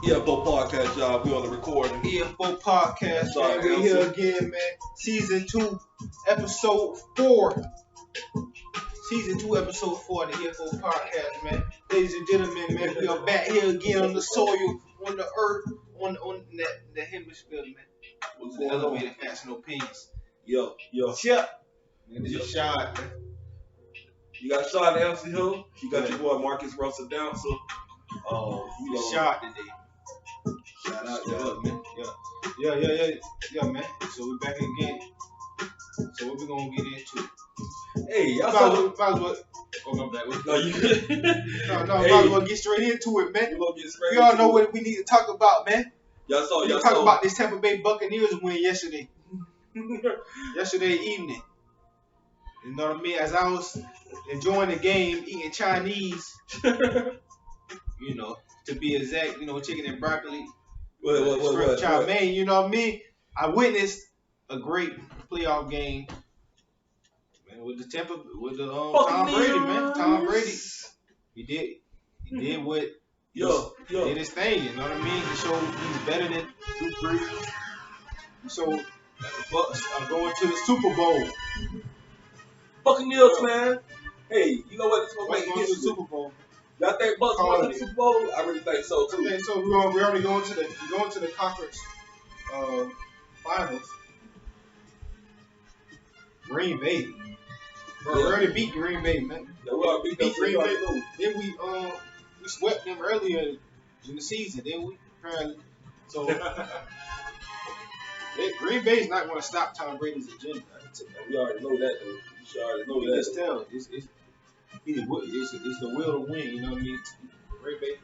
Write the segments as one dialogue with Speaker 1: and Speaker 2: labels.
Speaker 1: EFO podcast, y'all. We on the recording.
Speaker 2: EFO podcast, man. We here again, man. Season 2, episode 4. Season 2, episode 4 of the EFO podcast, man. Ladies and gentlemen, man, we are back here again on the soil, on the earth, on the hemisphere, man. What's the elevated facts and opinions?
Speaker 1: Yo.
Speaker 2: Shut. Man, this is shot, man.
Speaker 1: You got Shot at MC Hill. You got your boy Marcus Russell Downser.
Speaker 2: Shot today.
Speaker 1: Shout out,
Speaker 2: man. Yeah, man. So we're back again. So what we gonna get into?
Speaker 1: Hey, y'all
Speaker 2: might as well. Oh, I'm back.
Speaker 1: No, you good?
Speaker 2: No, might as well get straight into it, man.
Speaker 1: We gonna get straight.
Speaker 2: We all know what we need to talk about, man.
Speaker 1: Y'all saw.
Speaker 2: Talk about this Tampa Bay Buccaneers win yesterday. Yesterday evening. You know what I mean? As I was enjoying the game, eating Chinese, you know, to be exact, you know, chicken and broccoli,
Speaker 1: What?
Speaker 2: chow mein, you know what I mean? I witnessed a great playoff game, man, with Tom Brady, man. Tom Brady, he did what he did his thing, you know what I mean? He showed he's better than Drew Brees. He showed that the Bucs are going to the Super Bowl.
Speaker 1: Buccaneers, man. Hey, you know what? It's gonna make
Speaker 2: going to the Super Bowl.
Speaker 1: Y'all think Bucs going to the Super Bowl? I really think so too.
Speaker 2: Okay, so we're already going to the conference finals. Green Bay. Bro, we already beat Green Bay, man.
Speaker 1: Yeah, we already beat
Speaker 2: Green Bay. Then we swept them earlier in the season, didn't we? Apparently. So Green Bay's not going to stop Tom Brady's agenda.
Speaker 1: We already know that, though. You should already know that.
Speaker 2: Just tell it's the will to win. You know what I mean? Green Bay,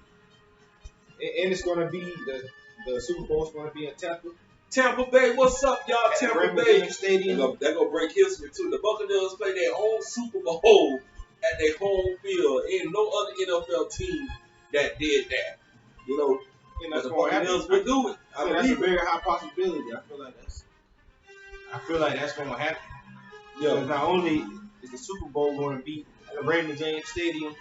Speaker 2: and it's going to be the Super Bowl's going to be in Tampa.
Speaker 1: Tampa Bay, what's up, y'all? Tampa Bay
Speaker 2: Stadium.
Speaker 1: They're gonna break history too. The Buccaneers play their own Super Bowl at their home field. Ain't no other NFL team that did that. You know,
Speaker 2: and that's
Speaker 1: the
Speaker 2: going to happen.
Speaker 1: Buccaneers will do it.
Speaker 2: That's a very high possibility. I feel like that's going to happen.
Speaker 1: Yeah.
Speaker 2: Because not only is the Super Bowl going to be at the Raymond James Stadium,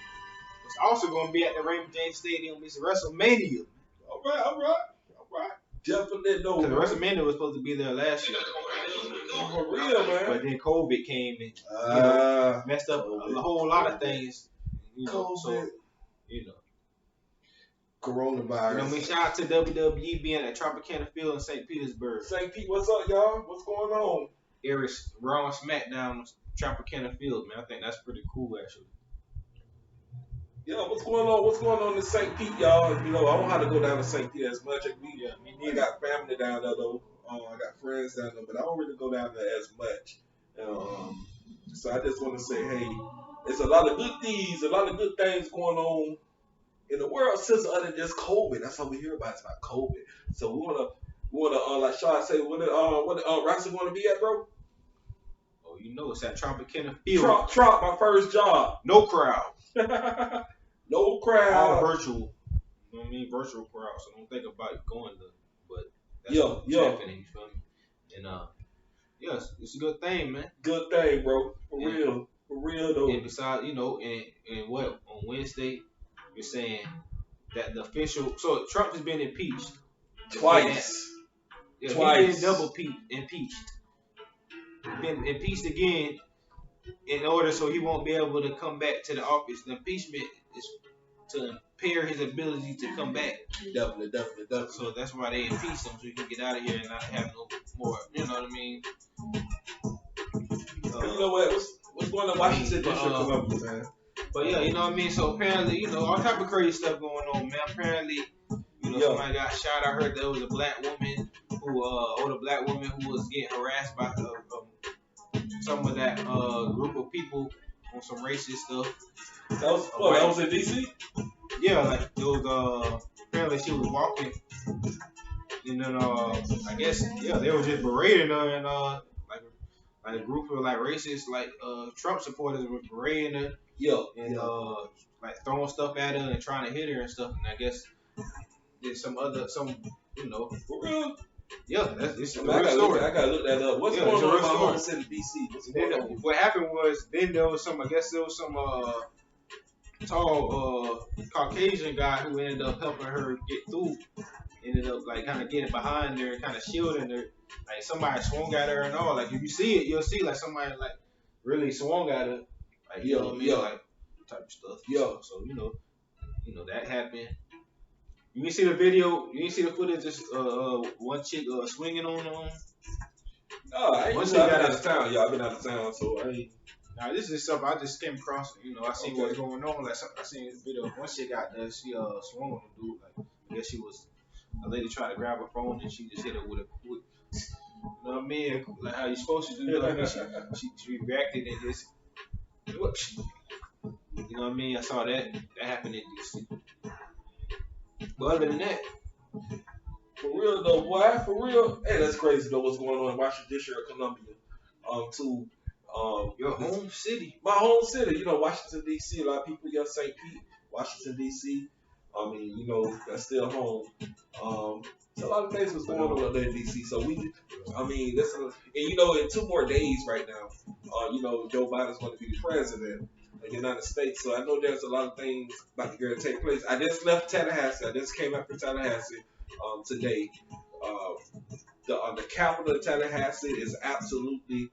Speaker 2: it's also going to be at the Raymond James Stadium. It's WrestleMania.
Speaker 1: All right. Definitely no.
Speaker 2: Because WrestleMania was supposed to be there last year.
Speaker 1: For real, man.
Speaker 2: But then COVID came and messed up a whole lot of things. You know, so, you know.
Speaker 1: Coronavirus.
Speaker 2: You know what I mean? Shout out to WWE being at Tropicana Field in St. Petersburg.
Speaker 1: St. Pete, what's up, y'all? What's going on?
Speaker 2: Eric's Raw and SmackDown on Tropicana Field, man. I think that's pretty cool, actually.
Speaker 1: Yeah, what's going on? What's going on in St. Pete, y'all? You know, I don't have to go down to St. Pete as much. I got family down there, though. I got friends down there, but I don't really go down there as much. So I just want to say, hey, there's a lot of good things, a lot of good things going on in the world since other than just COVID. That's all we hear about is about COVID. So we wanna like Sean say, what Rossi want to be at, bro?
Speaker 2: Oh, you know it's at Tropicana Field.
Speaker 1: Trump, my first job.
Speaker 2: No crowd.
Speaker 1: No crowd.
Speaker 2: All virtual. You know what I mean? Virtual crowd. So don't think about going to, but that's what's happening. You feel me? And yes, it's a good thing, man.
Speaker 1: Good thing, bro. For real though.
Speaker 2: And besides, you know, and what on Wednesday you're saying that the official. So Trump has been impeached
Speaker 1: twice.
Speaker 2: He's been double impeached. Been impeached again in order so he won't be able to come back to the office. The impeachment is to impair his ability to come back.
Speaker 1: Definitely.
Speaker 2: So that's why they impeached him so he can get out of here and not have no more. You know what I mean?
Speaker 1: You know what? What's going on in Washington District, Columbia, man?
Speaker 2: But yeah, you know what I mean? So apparently, you know, all type of crazy stuff going on, man. Apparently, you know, somebody got shot. I heard there was a black woman older black woman who was getting harassed by some of that group of people on some racist stuff.
Speaker 1: That was in DC?
Speaker 2: Yeah, like there was apparently she was walking and then I guess they were just berating her and like a group of like racist like Trump supporters were berating her and like throwing stuff at her and trying to hit her and stuff, and I guess there's some you know,
Speaker 1: for real.
Speaker 2: Yeah, it's a
Speaker 1: real
Speaker 2: story.
Speaker 1: I gotta look that up. What's going on in my home city, DC?
Speaker 2: What happened was then there was some tall Caucasian guy who ended up helping her get through. Ended up like kind of getting behind her and kind of shielding her. Like somebody swung at her and all. Like if you see it, you'll see like somebody like really swung at her. Like you know what I mean? Like type of stuff.
Speaker 1: Yeah.
Speaker 2: So you know that happened. You didn't see the video. You didn't see the footage. Just one chick swinging on
Speaker 1: Oh, I ain't
Speaker 2: Once
Speaker 1: been
Speaker 2: they got
Speaker 1: out of town, y'all. I've been out of town, so I ain't.
Speaker 2: Now this is something I just came across. You know, I seen
Speaker 1: Okay.
Speaker 2: what's going on. Like I seen this video. Once she got there, she swung on the dude. Like I guess she was a lady trying to grab her phone and she just hit her with you know what I mean? Like how you supposed to do. You know what I mean? She reacted and just whoops. You know what I mean? I saw that happened in DC. But other than that,
Speaker 1: For real though, boy, for real. Hey, that's crazy though. What's going on in Washington District of Columbia? To
Speaker 2: your home city.
Speaker 1: my home city, you know, Washington D.C. A lot of people here, St. Pete, Washington D.C. I mean, you know, that's still home. So a lot of things was going on up there in D.C. So I mean, and you know, in 2 more days right now, you know, Joe Biden's going to be the president of the United States. So I know there's a lot of things about to go to take place. I just left Tallahassee. I just came back from Tallahassee today. The capital of Tallahassee is absolutely.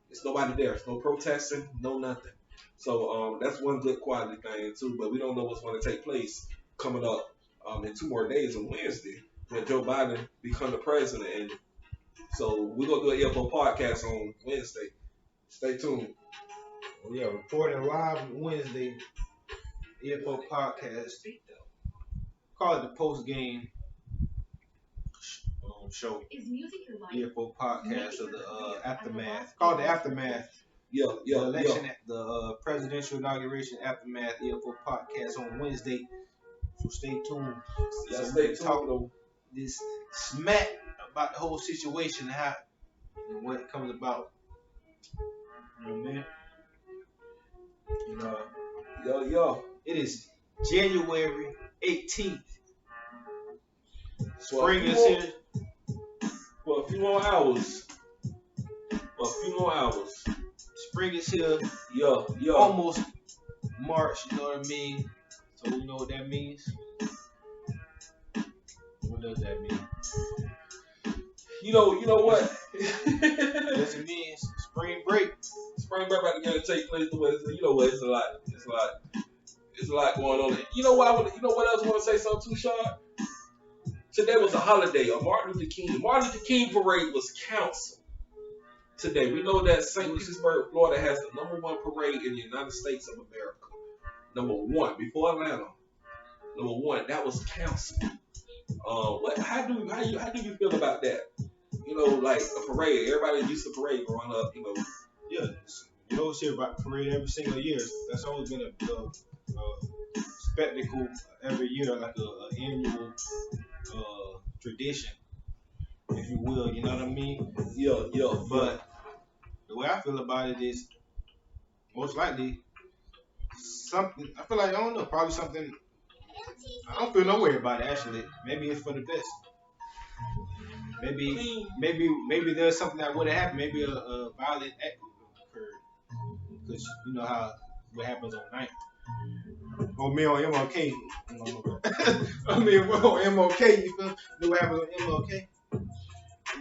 Speaker 1: It's nobody there. It's no protesting, no nothing. So that's one good quality thing too. But we don't know what's going to take place coming up in 2 more days on Wednesday when Joe Biden become the president. And so we're gonna do an EFO podcast on Wednesday. Stay tuned.
Speaker 2: Oh yeah, reporting live Wednesday. EFO podcast. Call it the post game show. EFO podcast of the aftermath. Call it the aftermath.
Speaker 1: Yeah,
Speaker 2: The election, the presidential inauguration aftermath. EFO podcast on Wednesday. So stay tuned.
Speaker 1: Yeah,
Speaker 2: So
Speaker 1: stay
Speaker 2: we
Speaker 1: tuned.
Speaker 2: talk this smack about the whole situation, how and what it comes about. You know what I mean?
Speaker 1: Yo.
Speaker 2: It is January 18th.
Speaker 1: So
Speaker 2: Spring is here.
Speaker 1: For a few more hours.
Speaker 2: Spring is here.
Speaker 1: Yeah.
Speaker 2: Almost March, you know what I mean? So you know what that means? What does that mean?
Speaker 1: You know what?
Speaker 2: Yes, it means spring break.
Speaker 1: Spring break about to take place. You know what? It's a lot going on. You know what? You know what else I want to say something too, Sean? Today was a holiday. A Martin Luther King parade was canceled today. We know that St. Petersburg, Florida, has the #1 parade in the United States of America. #1 before Atlanta. #1 that was canceled. How do you feel about that? You know, like a parade. Everybody used to parade growing up. You know.
Speaker 2: Yeah, you always hear about parade every single year. That's always been a spectacle every year, like a annual tradition, if you will. You know what I mean?
Speaker 1: Yeah.
Speaker 2: But the way I feel about it is most likely something. I feel like I don't know, probably something. I don't feel no way about it actually. Maybe it's for the best. Maybe there's something that would have happened. Maybe a violent act occurred. Because you know what happens on night. On me on MLK. I mean on MLK, you feel? You know what happens on MLK?
Speaker 1: I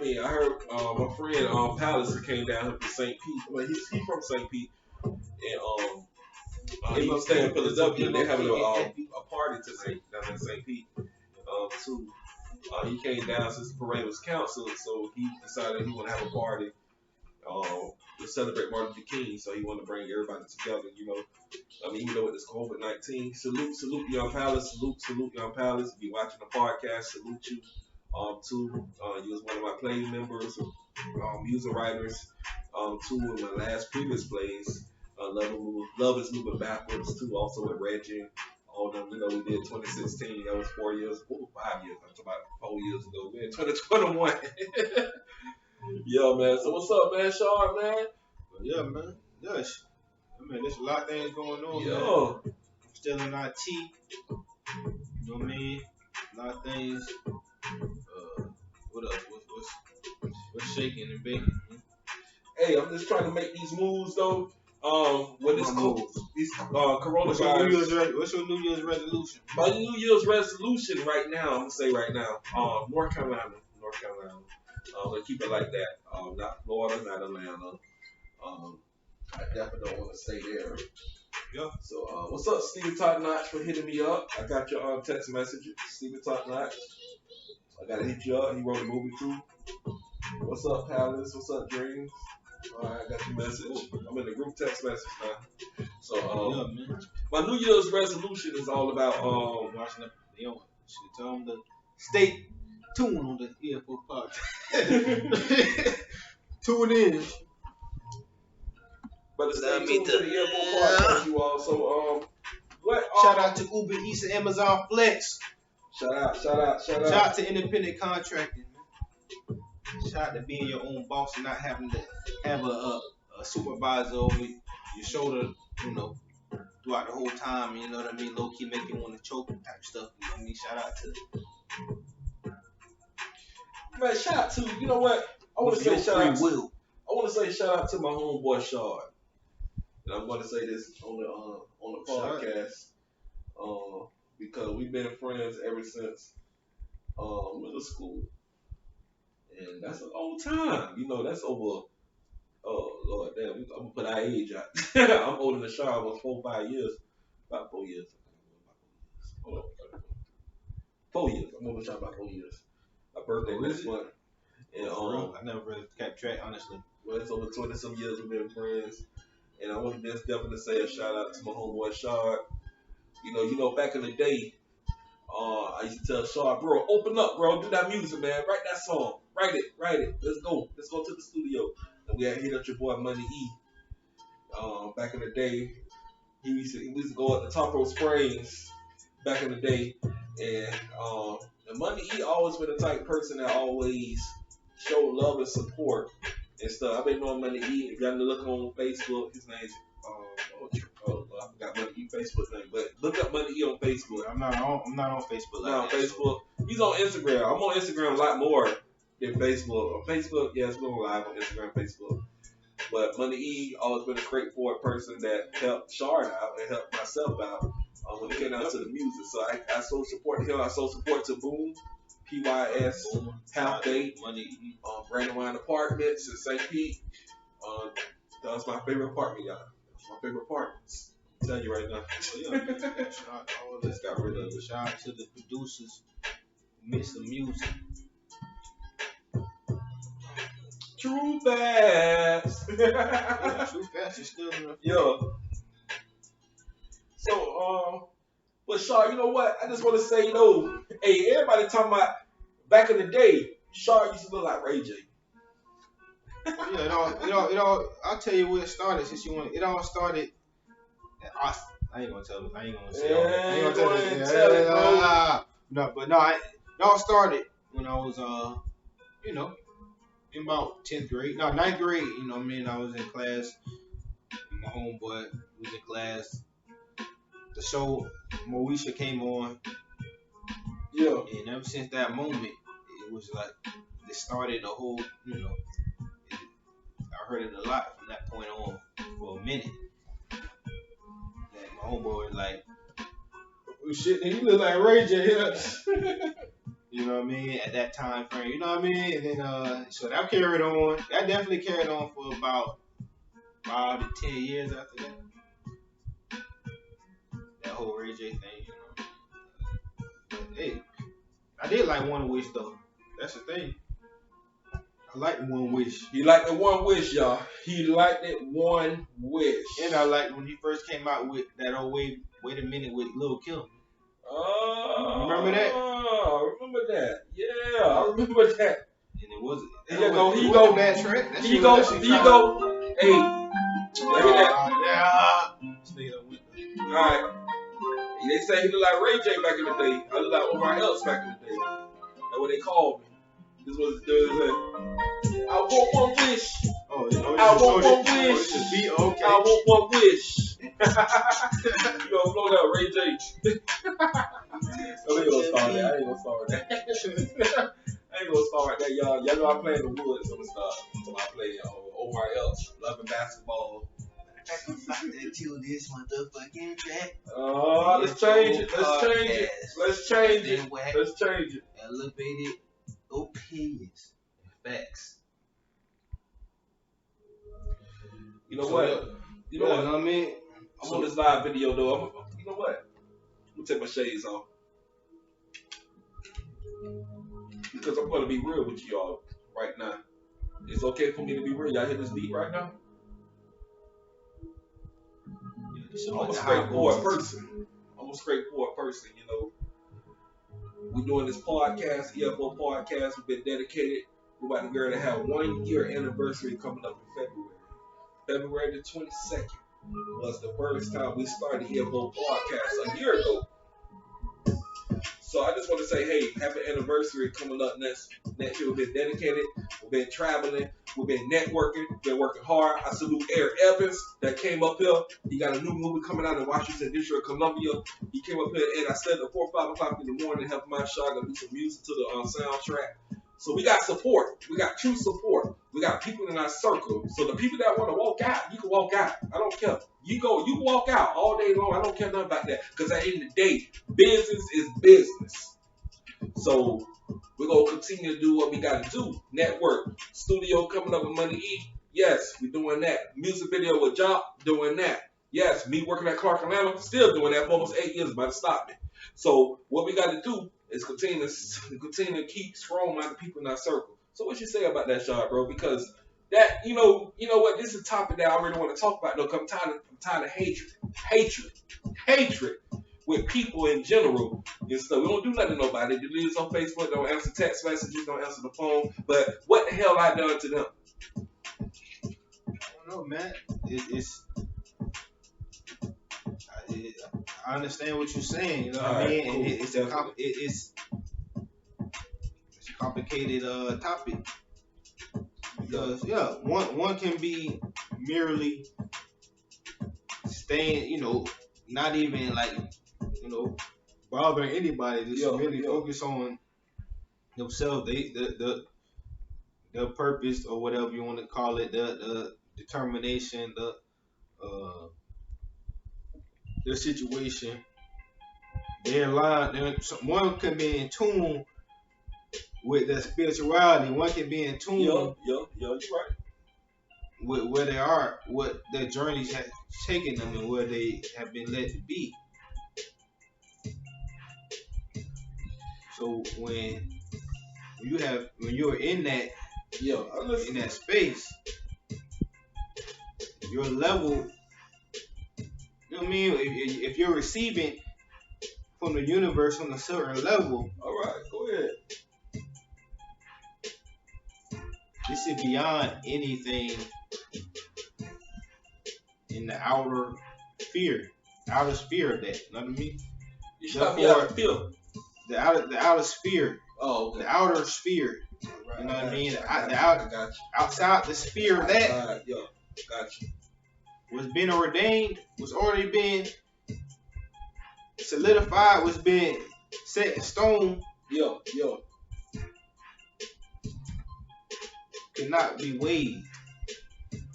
Speaker 1: mean, I heard my friend Palace came down here from St. Pete. Well, he's from St. Pete, and he was staying in Philadelphia. They're having a party tonight down in St. Pete. Too. He came down since the parade was canceled, so he decided he want to have a party to celebrate Martin Luther King. So he wanted to bring everybody together. You know, I mean, even though it's COVID-19, salute Young Palace, salute Young Palace. If you're watching the podcast, salute you. Too, you was one of my playing members, music writers. Too, in my last previous plays, Love is Moving Backwards. Too, also with Reggie. All them, you know, we did 2016. That was 4 years, 5 years. I'm talking about 4 years ago. We're in 2021. Yeah, man. So what's up, man? Sean, man.
Speaker 2: Yeah, man. Yes. I mean, there's a lot of things going on.
Speaker 1: Yeah.
Speaker 2: Man. Still in IT. You know what I mean? A lot of things. What else? What's shaking and baking?
Speaker 1: Hey, I'm just trying to make these moves though. When this coronavirus.
Speaker 2: What's your New Year's resolution?
Speaker 1: My New Year's resolution right now, I'm gonna say right now, North Carolina. I'm gonna keep it like that. Not Florida, not Atlanta. I definitely don't want to stay there.
Speaker 2: Yeah.
Speaker 1: So, what's up, Stephen Top Notch, for hitting me up? I got your text message, Stephen Top Notch. I gotta hit you up. He wrote a movie too. What's up, Palace? What's up, Dreams? Alright, I got your message. I'm in the group text message now. So, my New Year's resolution is all about
Speaker 2: watching the should tell them to stay tuned on the EFO podcast. Tune in.
Speaker 1: But stay tuned to the EFO podcast, you all. So,
Speaker 2: shout out to Uber Eats and Amazon Flex.
Speaker 1: Shout out
Speaker 2: to independent contracting, man. Shout out to being your own boss and not having to have a supervisor over your shoulder, throughout the whole time. You know what I mean? Low key make you want to choke and type stuff. You know what I mean? Shout out to.
Speaker 1: Man, shout out to, you know what? I want to say shout out to my homeboy Shard. And I'm going to say this on the podcast. Because we've been friends ever since middle school. And that's a long time. That's over, oh, Lord, damn, I'm going to put our age out. I'm older than Shard, almost 4 or 5 years. About 4 years. Hold on. 4 years. I'm older than Shard about 4 years. My birthday next month. And,
Speaker 2: I never really kept track, honestly.
Speaker 1: Well, it's over 20-some years we've been friends. And I want to just definitely say a shout out to my homeboy Shard. Back in the day, I used to tell Shard, bro, open up, bro, do that music, man, write that song, write it, let's go to the studio. And we had hit up your boy Money E. Back in the day, we used to go up to Taco Springs back in the day, and Money E always been the type person that always showed love and support and stuff. I've been knowing Money E. If y'all look on Facebook, his name's I forgot Money E Facebook name, but look up Money E on Facebook.
Speaker 2: I'm not on Facebook.
Speaker 1: Not on Facebook. He's on Instagram. I'm on Instagram a lot more than Facebook. On Facebook, yes, we're on live on Instagram, Facebook. But Money E always been a straightforward person that helped Shard out and helped myself out when it came down to the music. So I so support him. I so support to Boom, PYS, Half Day,
Speaker 2: Money E,
Speaker 1: Brandon Wine Apartments in St. Pete. That's my favorite apartment, y'all. That's my favorite apartments. I'm telling you right now.
Speaker 2: Just got rid of it. Shout out to the producers who mix the music.
Speaker 1: True Fast.
Speaker 2: True Fast is still in the
Speaker 1: Yo. So, but Shard, you know what? I just want to say, hey, everybody talking about back in the day, Shard used to look like Ray J.
Speaker 2: Yeah, I'll tell you where it started. Since you want, it all started. I ain't gonna tell it. I ain't gonna say all that. I ain't gonna tell it. It all started when I was in about 10th grade. No, 9th grade. You know what I mean? I was in class. My homeboy was in class. The show Moesha came on.
Speaker 1: Yeah.
Speaker 2: And ever since that moment, it was like it started a whole. I heard it a lot from that point on for a minute. That my homeboy was like, oh shit, he look like Ray J. You know what I mean? At that time frame, you know what I mean? And then so that carried on. That definitely carried on for about 5 to 10 years after that. That whole Ray J thing, But hey, I did like One Wish though. That's the thing. I like One Wish.
Speaker 1: He liked the One Wish, y'all. He liked it One Wish.
Speaker 2: And I liked when he first came out with that old Wait a Minute with Lil' Kim.
Speaker 1: Oh,
Speaker 2: remember that?
Speaker 1: Oh, remember that. Yeah, I remember that.
Speaker 2: And it wasn't.
Speaker 1: He go.
Speaker 2: Bad track.
Speaker 1: He go. Hey, look at that.
Speaker 2: Yeah.
Speaker 1: Alright. They say he look like Ray J back in the day. I look like Omar Else back in the day. That's what they called me. This was I want one wish. I want one wish.
Speaker 2: Okay.
Speaker 1: I want one wish. You gonna blow that Ray J. I ain't gonna start that. I ain't gonna start that, y'all. Y'all know I play in the woods on the stuff. So I play Omar Else, Loving Basketball.
Speaker 2: Until this motherfucking track.
Speaker 1: Let's change it. Let's change it. Let's change it. Let's change it.
Speaker 2: Elevated opinions. Facts.
Speaker 1: You know what? You know what?
Speaker 2: I mean?
Speaker 1: I'm on this live video though. You know what? I'm gonna take my shades off. Because I'm gonna be real with y'all right now. It's okay for me to be real. Y'all hear this beat right now? I'm a straightforward person. You know. We're doing this podcast, EFO podcast. We've been dedicated. We're about to have 1 year anniversary coming up in February. February the 22nd was the first time we started EFO podcast a year ago. So I just want to say, hey, happy anniversary coming up next year. We've been dedicated. We've been traveling. We've been networking. We've been working hard. I salute Eric Evans that came up here. He got a new movie coming out in Washington, D.C., Columbia. He came up here and I stayed at 4 or 5 o'clock in the morning, helping my shot, gonna do some music to the soundtrack. So we got support. We got true support. We got people in our circle. So the people that want to walk out, you can walk out. I don't care. You walk out all day long. I don't care nothing about that. Because at the end of the day, business is business. So we're going to continue to do what we got to do. Network. Studio coming up with Money E. Yes, we're doing that. Music video with Job, doing that. Yes, me working at Clark Atlanta, still doing that for almost 8 years, about to stop me. So what we got to do is continue to keep strong minded people in our circle. So what you say about that, Sean, bro? Because that, you know what, this is a topic that I really want to talk about, though, because I'm tired of hatred with people in general and stuff. We don't do nothing to nobody. They leave us on Facebook, don't answer text messages, don't answer the phone. But what the hell I done to them?
Speaker 2: I don't know, man. I understand what you're saying. You know what I mean?
Speaker 1: Cool.
Speaker 2: It's a complicated topic because one can be merely staying, not even like bothering anybody. Just really focus on themselves. Their purpose or whatever you want to call it, the determination, their situation, their line. One can be in tune with their spirituality. One can be in tune.
Speaker 1: You're right.
Speaker 2: With where they are, what their journeys have taken them, and where they have been led to be. So when you're in that space, your level. You know what I mean? If you're receiving from the universe on a certain level,
Speaker 1: all right, go ahead.
Speaker 2: This is beyond anything in the outer sphere of that. You know what I mean?
Speaker 1: You should be out of field.
Speaker 2: The outer sphere.
Speaker 1: Oh, okay.
Speaker 2: The outer sphere.
Speaker 1: Right,
Speaker 2: you know what I mean?
Speaker 1: I got you.
Speaker 2: Outside the sphere of that.
Speaker 1: Got you.
Speaker 2: Was being ordained, was already been solidified, was being set in stone. Cannot be weighed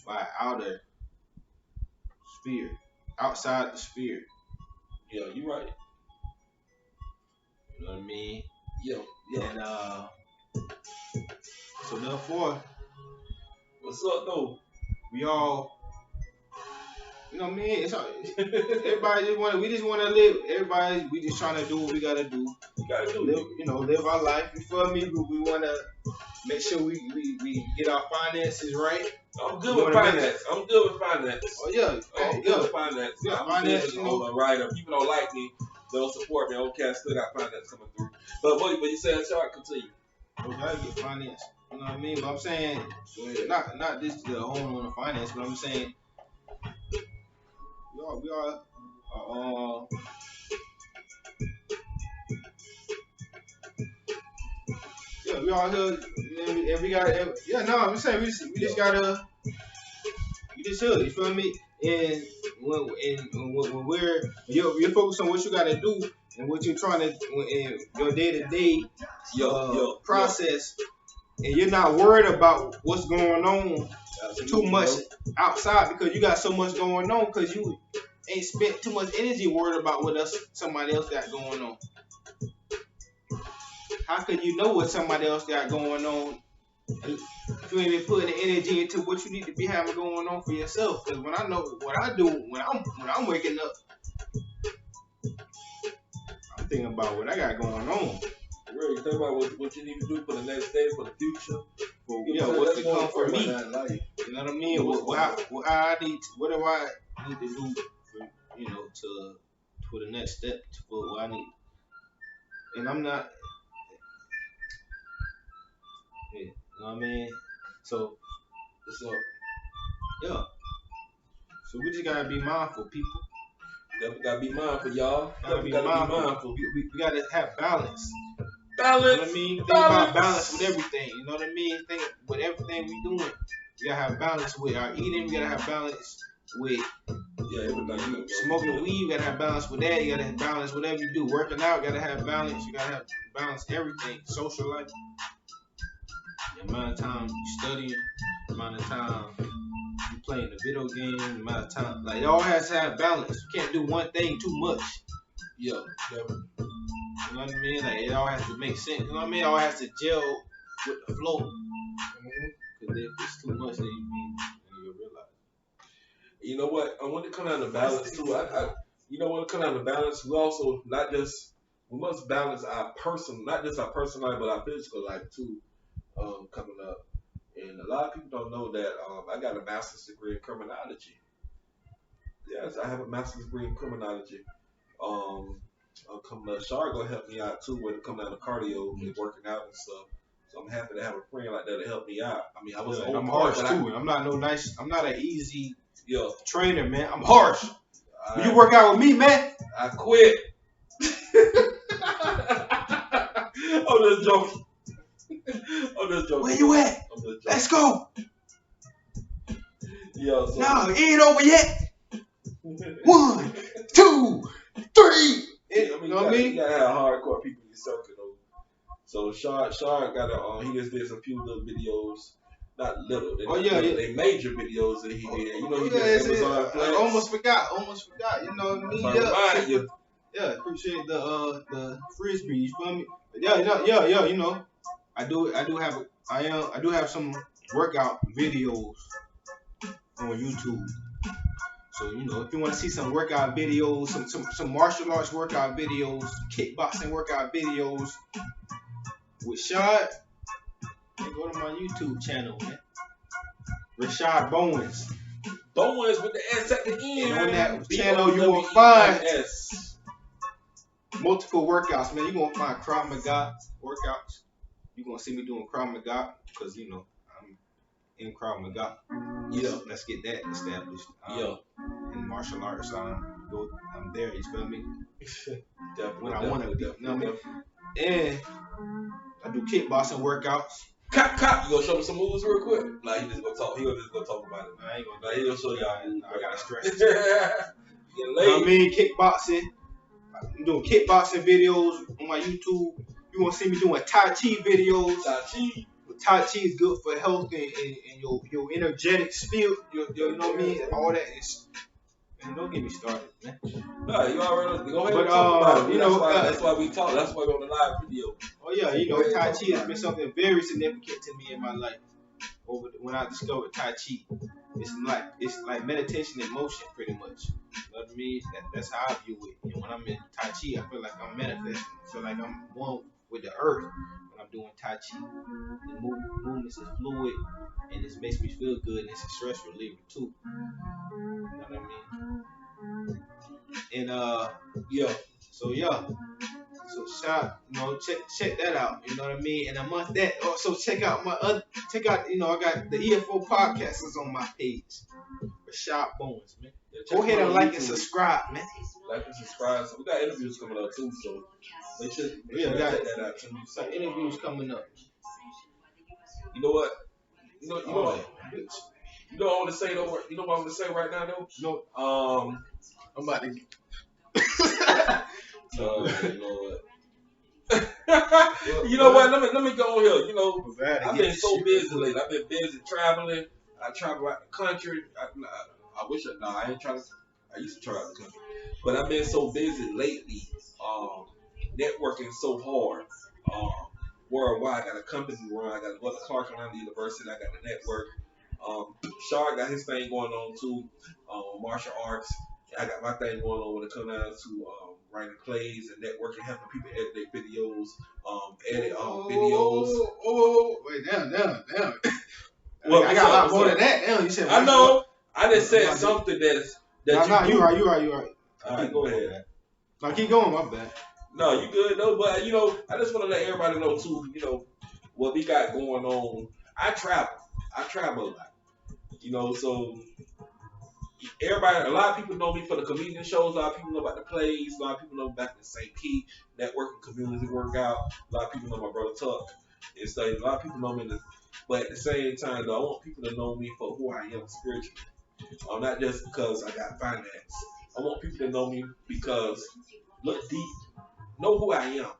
Speaker 2: by outer sphere, outside the sphere.
Speaker 1: Yeah, you right.
Speaker 2: You know what I mean?
Speaker 1: Yeah.
Speaker 2: And so therefore,
Speaker 1: what's up though?
Speaker 2: We all, you know what I mean? Everybody we just want to live. Everybody, we just trying to do what we gotta do. Live our life. You feel me? We want to make sure we get our finances right.
Speaker 1: I'm good with finance.
Speaker 2: Oh yeah.
Speaker 1: I'm good with finance.
Speaker 2: Yeah,
Speaker 1: I'm
Speaker 2: finance.
Speaker 1: Good on the right. People don't like me. They don't support me. Okay, I still got finance coming through. But you said, Charles, continue.
Speaker 2: We gotta get finance. You know what I mean? But I'm saying, not this the home on the finance, but I'm saying, we are we all here, and we gotta, I'm saying, we just gotta, we just here, you feel me? And when you're focused on what you gotta do and what you're trying to, in your day-to-day process, and you're not worried about what's going on too much
Speaker 1: bro.
Speaker 2: outside because you got so much going on because you ain't spent too much energy worried about what somebody else got going on. How could you know what somebody else got going on if you ain't been putting the energy into what you need to be having going on for yourself? Because when I know what I do when I'm waking up, I'm thinking about what I got going on.
Speaker 1: Really, you think about what you need to do for the next day, for the future.
Speaker 2: What's to come for me?
Speaker 1: Life.
Speaker 2: You know what I mean? What I need? What do I need to do? For the next step for what I need. And I'm not. Yeah, you know what I mean? So yeah. So we just gotta be mindful, people.
Speaker 1: Definitely gotta be mindful, y'all.
Speaker 2: Gotta be mindful. We gotta have balance.
Speaker 1: Balance.
Speaker 2: You know what I mean? Think about balance with everything. You know what I mean? Think with everything we doing. We gotta have balance with our eating. We gotta have balance with
Speaker 1: everything.
Speaker 2: Smoking weed. You gotta have balance with that. You gotta have balance whatever you do. Working out. You gotta have balance. You gotta have balance everything. Social life. The amount of time you studying. The amount of time you playing the video game. The amount of time. Like it all has to have balance. You can't do one thing too much.
Speaker 1: Yeah, definitely.
Speaker 2: You know what I mean? Like it all has to make sense. You know what I mean? It all has to gel with the flow. Because if it's too much, then you'll realize.
Speaker 1: You know what? I want to come down to balance too. You know what? Come down to balance. We also we must balance our not just our personal life, but our physical life too. Coming up, and a lot of people don't know that I got a master's degree in criminology. Yes, I have a master's degree in criminology. Coming up, Shar gonna help me out too when it comes down to cardio and working out and stuff. So I'm happy to have a friend like that to help me out. I mean, I was
Speaker 2: I'm harsh too. I'm not an easy trainer, man. I'm harsh. When you work out with me, man,
Speaker 1: I quit. I'm just joking.
Speaker 2: Where you at? Let's go.
Speaker 1: Yo, so
Speaker 2: no, it ain't over yet. 1, 2, 3.
Speaker 1: You know what I mean? You gotta have hardcore people in your circle though. So Shar got he just did some few little videos. Not little. They major videos that he did. You know, he did Amazon Flex.
Speaker 2: I almost forgot. You know what I mean? Yeah, appreciate the frisbee. You feel me? But yeah. You know, I do have some workout videos on YouTube. So you know, if you want to see some workout videos, some martial arts workout videos, kickboxing workout videos with Shad, then go to my YouTube channel, man. Rashad Bowens.
Speaker 1: Bowens with the S at the end.
Speaker 2: And on that channel, you will find multiple workouts, man. You're going to find Krav Maga workouts. You're going to see me doing Krav Maga because, you know, I'm in Krav Maga.
Speaker 1: Yeah.
Speaker 2: Let's get that established. In martial arts, I'm there. You feel me?
Speaker 1: Definitely.
Speaker 2: When I want to be. You know what I mean? And I do kickboxing workouts.
Speaker 1: Cop. You gonna show me some moves real quick? Nah, he just gonna talk. He just gonna talk about it.
Speaker 2: I ain't gonna.
Speaker 1: Nah, he gonna show y'all.
Speaker 2: I gotta stress it.
Speaker 1: You
Speaker 2: know what I mean? Kickboxing. I'm doing kickboxing videos on my YouTube. You gonna see me doing Tai Chi videos. Tai Chi is good for health and your energetic spirit. You know what I mean? All that is. Man, don't get me started, man.
Speaker 1: No, you already go ahead and talk about it. You know, that's why we talk. That's why we're on the live video.
Speaker 2: Oh yeah, you know, Tai Chi has been something very significant to me in my life. When I discovered Tai Chi, it's like meditation in motion, pretty much. You know what I mean? That's how I view it. And when I'm in Tai Chi, I feel like I'm manifesting. I feel like I'm one with the earth when I'm doing Tai Chi. The movements is fluid, and it makes me feel good, and it's a stress reliever too. You know what I mean? And So check that out. You know what I mean? And amongst that, also check out you know, I got the EFO podcast is on my page. Rashad Bowens, man. Yeah, go ahead and like and subscribe, man.
Speaker 1: Like and subscribe. So we got interviews coming up too, so make sure
Speaker 2: we got
Speaker 1: check that out too.
Speaker 2: Some interviews coming up.
Speaker 1: You know what? You know what I want to say though? You know what I want to say right now though?
Speaker 2: No. I'm about to
Speaker 1: Lord. You know what? Let me go on here. You know, I've been so busy lately. I've been busy traveling. I travel out the country. I wish I, no, I ain't trying to. I used to travel out the country, but I've been so busy lately. Um, Networking so hard. Um, Worldwide, I got a company to run. I got to go to Clark Atlanta University. I got the network. Shar got his thing going on too. Martial arts. I got my thing going on when it comes down to writing plays and networking, helping people edit their videos, edit videos.
Speaker 2: Wait, damn.
Speaker 1: Well,
Speaker 2: I got a lot more than that. Damn, you said.
Speaker 1: I know. I just said something that
Speaker 2: you right.
Speaker 1: All right, go ahead.
Speaker 2: Now keep going. My bad.
Speaker 1: No, you good though. But I just want to let everybody know too. What we got going on. I travel a lot. So everybody, a lot of people know me for the comedian shows. A lot of people know about the plays. A lot of people know back in St. Pete, networking, community workout. A lot of people know my brother Tuck and stuff. A lot of people know me, but at the same time, though, I want people to know me for who I am spiritually. Not just because I got finance. I want people to know me because look deep, know who I am.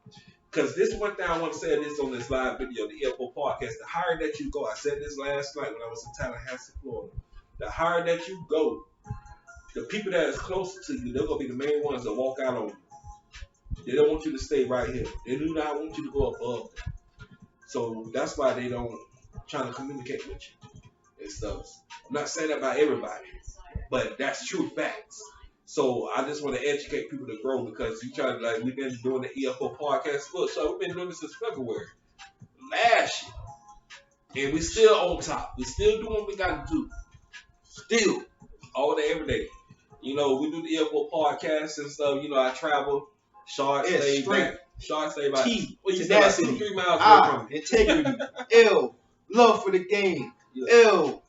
Speaker 1: Because this one thing I want to say this on this live video, the EFO podcast. The higher that you go, I said this last night when I was in Tallahassee, Florida. The higher that you go, the people that is closer to you, they're gonna be the main ones that walk out on you. They don't want you to stay right here. They do not want you to go above them. So that's why they don't try to communicate with you and stuff. I'm not saying that about everybody, but that's true facts. So I just want to educate people to grow because you try to we've been doing the EFO podcast. Look, so we've been doing this since February last year, and we still on top. We still doing what we got to do. Still, all day, every day. We do the EFO podcast and stuff. I travel. Short stay back. Short stay back.
Speaker 2: Tenacity.
Speaker 1: 3 miles away from me.
Speaker 2: Integrity. L. Love for the game. Yeah. L.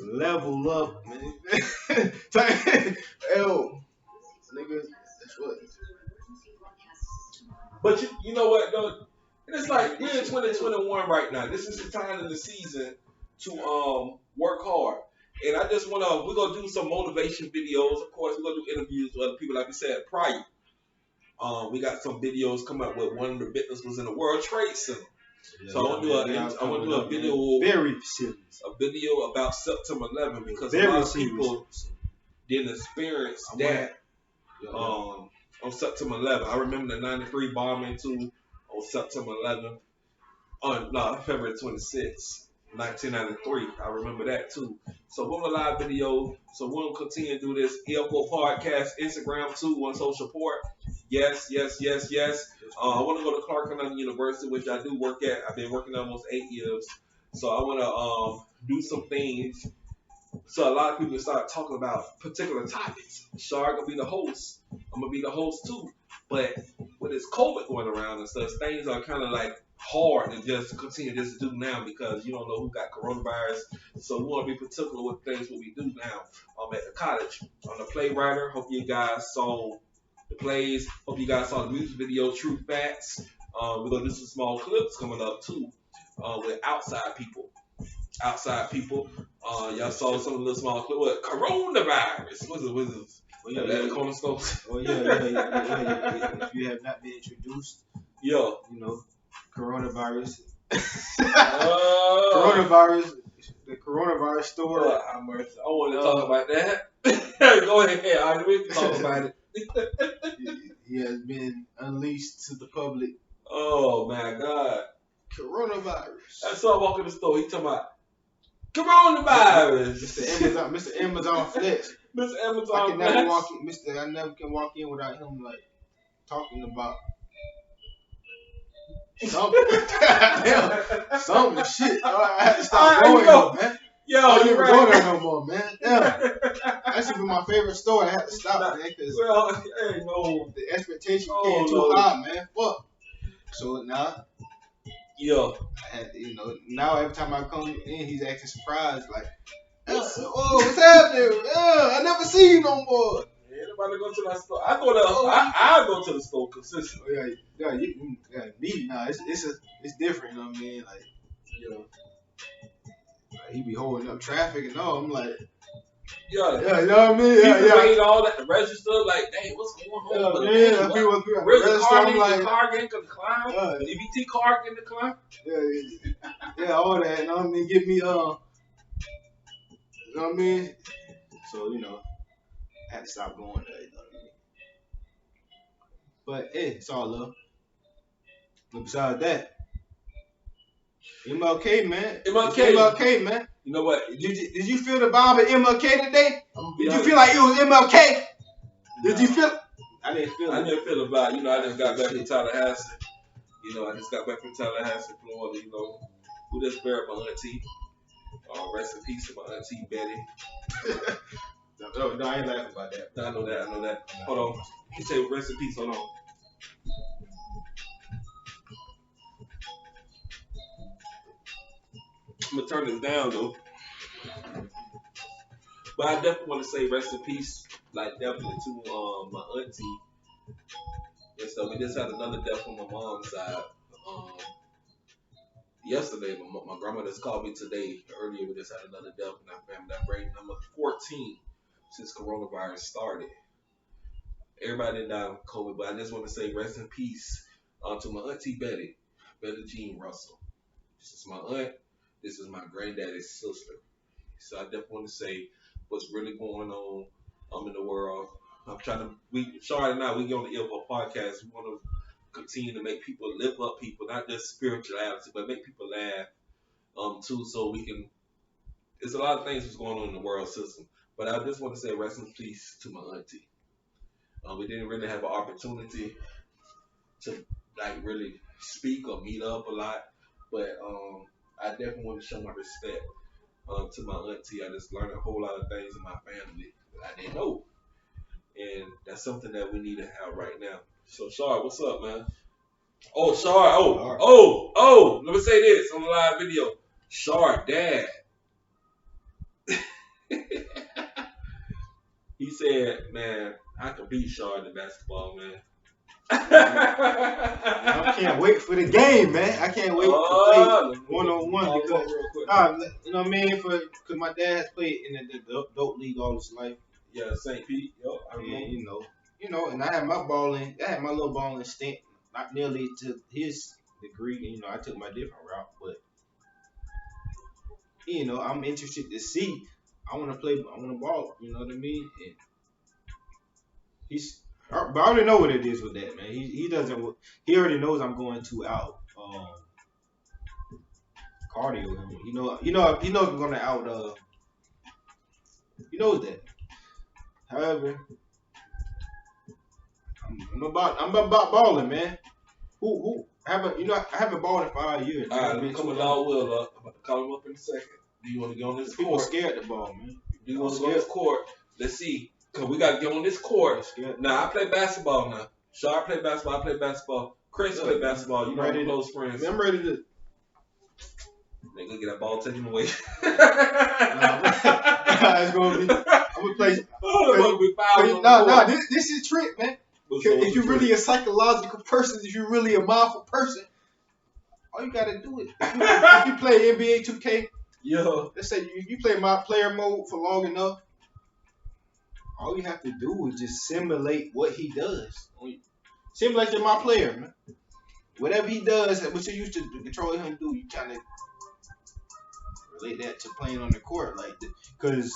Speaker 2: Level up, man. L. Nigga, that's what.
Speaker 1: But you know what, though? It's like we're in 2021 right now. This is the time of the season to work hard. And I just we're gonna do some motivation videos. Of course, we're gonna do interviews with other people, like we said prior. We got some videos come up with one of the business was in the World Trade Center. So I want to do a video,
Speaker 2: very serious,
Speaker 1: a video about September 11th because a lot of people didn't experience that on September 11th. I remember the '93 bombing too on September 11th. February 26th. 1993. I remember that too. So we're on a live video. So we're gonna continue to do this EFO podcast, Instagram too, on social support. Yes. I want to go to Clark Atlanta University, which I do work at. I've been working almost 8 years. So I want to do some things. So a lot of people start talking about particular topics. Shar gonna be the host. I'm gonna be the host too. But with this COVID going around and stuff, things are kind of like hard to just continue to do now because you don't know who got coronavirus. So we want to be particular with things what we do now. I'm at the college. I'm the playwriter. Hope you guys saw the plays. Hope you guys saw the music video, True Facts. We're going to do some small clips coming up too with outside people. Y'all saw some of the little small clips. What? Coronavirus. What's it?
Speaker 2: Oh, yeah. If you have not been introduced, coronavirus. Coronavirus. The coronavirus story.
Speaker 1: I want to talk about that. Go ahead. We can talk about it.
Speaker 2: He has been unleashed to the public.
Speaker 1: Oh my God.
Speaker 2: Coronavirus.
Speaker 1: I saw him walk in the store. He talking about coronavirus.
Speaker 2: Mr. Amazon Flex.
Speaker 1: Mr. Amazon Flex.
Speaker 2: I never can walk in without him talking about something. Something shit. I had to stop going there, man.
Speaker 1: Yo,
Speaker 2: I don't even go there no more, man. Damn. That should be my favorite store. I had to stop, man, because the expectation came too high, man. Fuck. So now, I had, now every time I come in, he's acting surprised, like, what's happening? I never see you no more.
Speaker 1: Anybody go to that store? I go to the store consistently.
Speaker 2: Me, nah, it's different, you know what I mean? Like, he be holding up traffic and all. I'm like,
Speaker 1: you know what
Speaker 2: I mean?
Speaker 1: Paid all that, the register, like, dang, what's going on? Where's the car? The car getting declined? The EBT car getting declined?
Speaker 2: Yeah, all that. You know what I mean? Give me know what I mean? So, I had to stop going there, you know what I mean? But hey, it's all love. But besides that, MLK, man.
Speaker 1: MLK.
Speaker 2: It's MLK, man.
Speaker 1: You know what?
Speaker 2: Did you feel the vibe of MLK today? Did you
Speaker 1: honest.
Speaker 2: feel like it was MLK? Did
Speaker 1: Nah.
Speaker 2: you feel? I didn't feel it.
Speaker 1: I didn't feel about. I just got back from Tallahassee. I just got back from Tallahassee, Florida. Who just buried my auntie. Rest in peace to my auntie Betty.
Speaker 2: No, I ain't laughing about that.
Speaker 1: I know that. Hold on. You say rest in peace. Hold on. I'm gonna turn this down though. But I definitely want to say rest in peace, like definitely to my auntie. And so we just had another death on my mom's side. Yesterday, my grandma just called me today. Earlier, we just had another death in our family. That brings number 14 since coronavirus started. Everybody didn't die of COVID, but I just want to say rest in peace to my auntie Betty Jean Russell. This is my aunt. This is my granddaddy's sister. So I definitely want to say what's really going on in the world. I'm trying to, Shard and I, we get on the EFO podcast. We want to continue to make people lift up people, not just spirituality, but make people laugh too, so we can. There's a lot of things that's going on in the world system, but I just want to say rest in peace to my auntie. We didn't really have an opportunity to really speak or meet up a lot, but I definitely want to show my respect to my auntie. I just learned a whole lot of things in my family that I didn't know, and that's something that we need to have right now. So, Shard, what's up, man? Oh, Shard. Oh. Let me say this on the live video. Shard, dad. He said, man, I could beat Shard in basketball, man.
Speaker 2: I can't wait for the game, man. I can't wait to play one-on-one because, you know what I mean? Because my dad has played in the adult league all his life.
Speaker 1: Yeah, St. Pete. Yep, I remember.
Speaker 2: And and I had my little balling stint, not nearly to his degree. I took my different route, but I'm interested to see. I want to play. I want to ball. You know what I mean? And but I already know what it is with that, man. He doesn't. He already knows I'm going to out cardio him. He knows I'm going to out. He knows that. However, I'm about balling, man. Who I haven't balled in 5 years.
Speaker 1: All right, let me come with Law Will up. I'm about to call him up in a second. Do you want to get on this
Speaker 2: People
Speaker 1: court?
Speaker 2: scared to ball, man.
Speaker 1: Do you want to go on this court? Let's see. Because we got to get on this court. Now, I play basketball now. Shard play basketball. I play basketball. Chris play basketball. You know, we're close friends.
Speaker 2: I'm ready to.
Speaker 1: Man, go get that ball taken away.
Speaker 2: It's gonna be. I'm gonna play. This is a trick, man. If you're really a psychological person, if you're really a mindful person, all you gotta do is if you play NBA 2K.
Speaker 1: Yeah.
Speaker 2: Let's say you play my player mode for long enough. All you have to do is just simulate what he does. Simulate you're my player, man. Whatever he does, what you used to control him do, you kind of relate that to playing on the court, like, because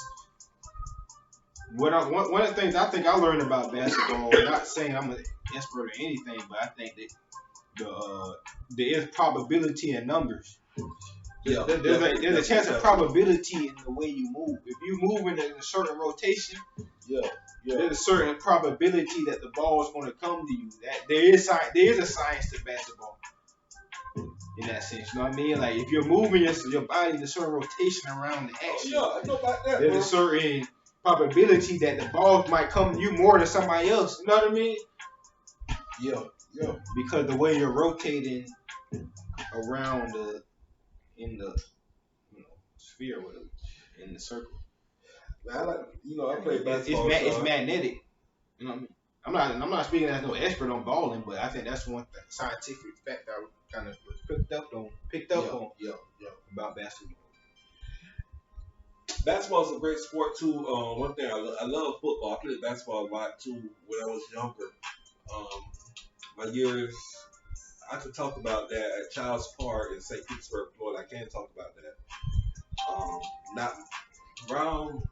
Speaker 2: one of the things I think I learned about basketball, not saying I'm an expert or anything, but I think that there is probability in numbers.
Speaker 1: Yeah,
Speaker 2: there's a chance of probability in the way you move. If you move in a certain rotation, there's a certain probability that the ball is going to come to you. That there is a science to basketball in that sense. You know what I mean? Like if you're moving your body in a certain rotation around the action,
Speaker 1: I know about that.
Speaker 2: There's a certain probability that the ball might come to you more than somebody else. You know what I mean?
Speaker 1: Yeah.
Speaker 2: Because the way you're rotating around in the sphere, whatever, in the circle.
Speaker 1: Man, I play basketball.
Speaker 2: It's magnetic. You know what I mean? I'm not speaking as no expert on balling, but I think that's one scientific fact I kind of picked up on about basketball.
Speaker 1: Basketball is a great sport too. One thing I love football. I played basketball a lot too when I was younger. My years, I could talk about that at Child's Park in St. Petersburg, Florida. I can't talk about that. around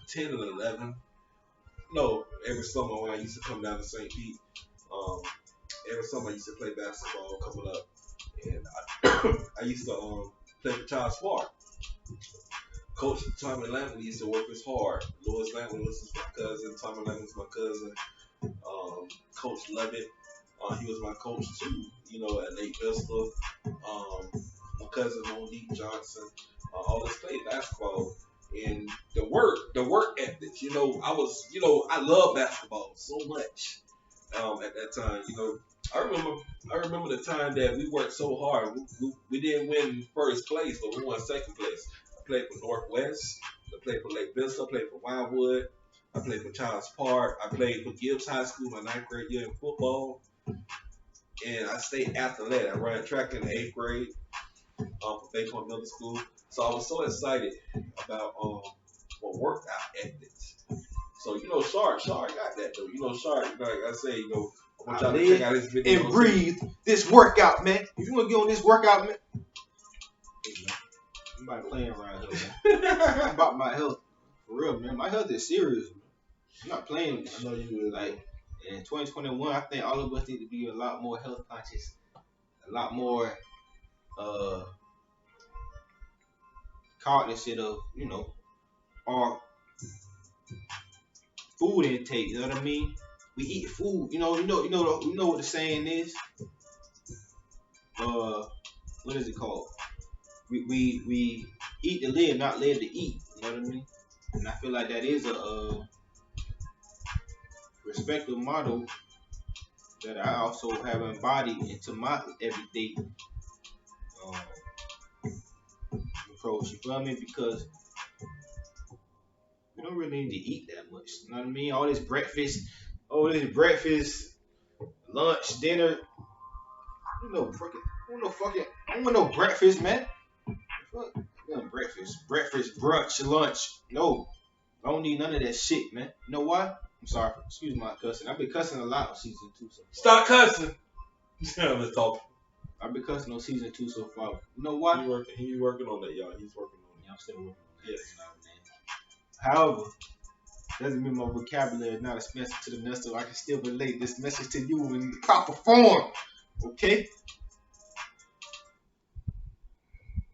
Speaker 1: 10 and 11. No, every summer when I used to come down to St. Pete, um, every summer I used to play basketball coming up, and I used to play for Charles Spark. Coach Tommy Lampley used to work us hard. Louis Lampley was my cousin. Tommy Lampley was my cousin. Coach Levitt, he was my coach too. At Lake Vista. My cousin Monique Johnson. All this played basketball. And the work ethic. I love basketball so much. At that time, I remember the time that we worked so hard. We didn't win first place, but we won second place. I played for Northwest. I played for Lake Vista. I played for Wildwood. I played for Charles Park. I played for Gibbs High School my ninth grade year in football. And I stayed athletic. I ran track in the 8th grade for Bayport Middle School. So I was so excited about workout ethics. So Shark got that though. Shark, like I say, I want y'all to check out his video
Speaker 2: and breathe this workout, man. If you want to get on this workout, man. I'm about playing around here, man. I'm about my health. For real, man. My health is serious, man. I'm not playing.
Speaker 1: I know you will.
Speaker 2: Like in 2021, I think all of us need to be a lot more health conscious, a lot more cognizant of our food intake. You know what I mean? We eat food. You know what the saying is. What is it called? We eat to live, not live to eat. You know what I mean? And I feel like that is a respectful motto that I also have embodied into my everyday approach. You feel me? Because we don't really need to eat that much. You know what I mean? All this breakfast, lunch, dinner. I don't want no breakfast, man. Breakfast, brunch, lunch. No, I don't need none of that shit, man. You know why? I'm sorry. Excuse my cussing. I've been cussing a lot on season 2 so far.
Speaker 1: Stop cussing. Let's talk.
Speaker 2: I've been cussing on season 2 so far. You know why?
Speaker 1: He's working on that, y'all. He's working on it.
Speaker 2: Yeah, I'm still working on that. Yes. However, doesn't mean my vocabulary is not expensive to the next, so I can still relate this message to you in the proper form. Okay?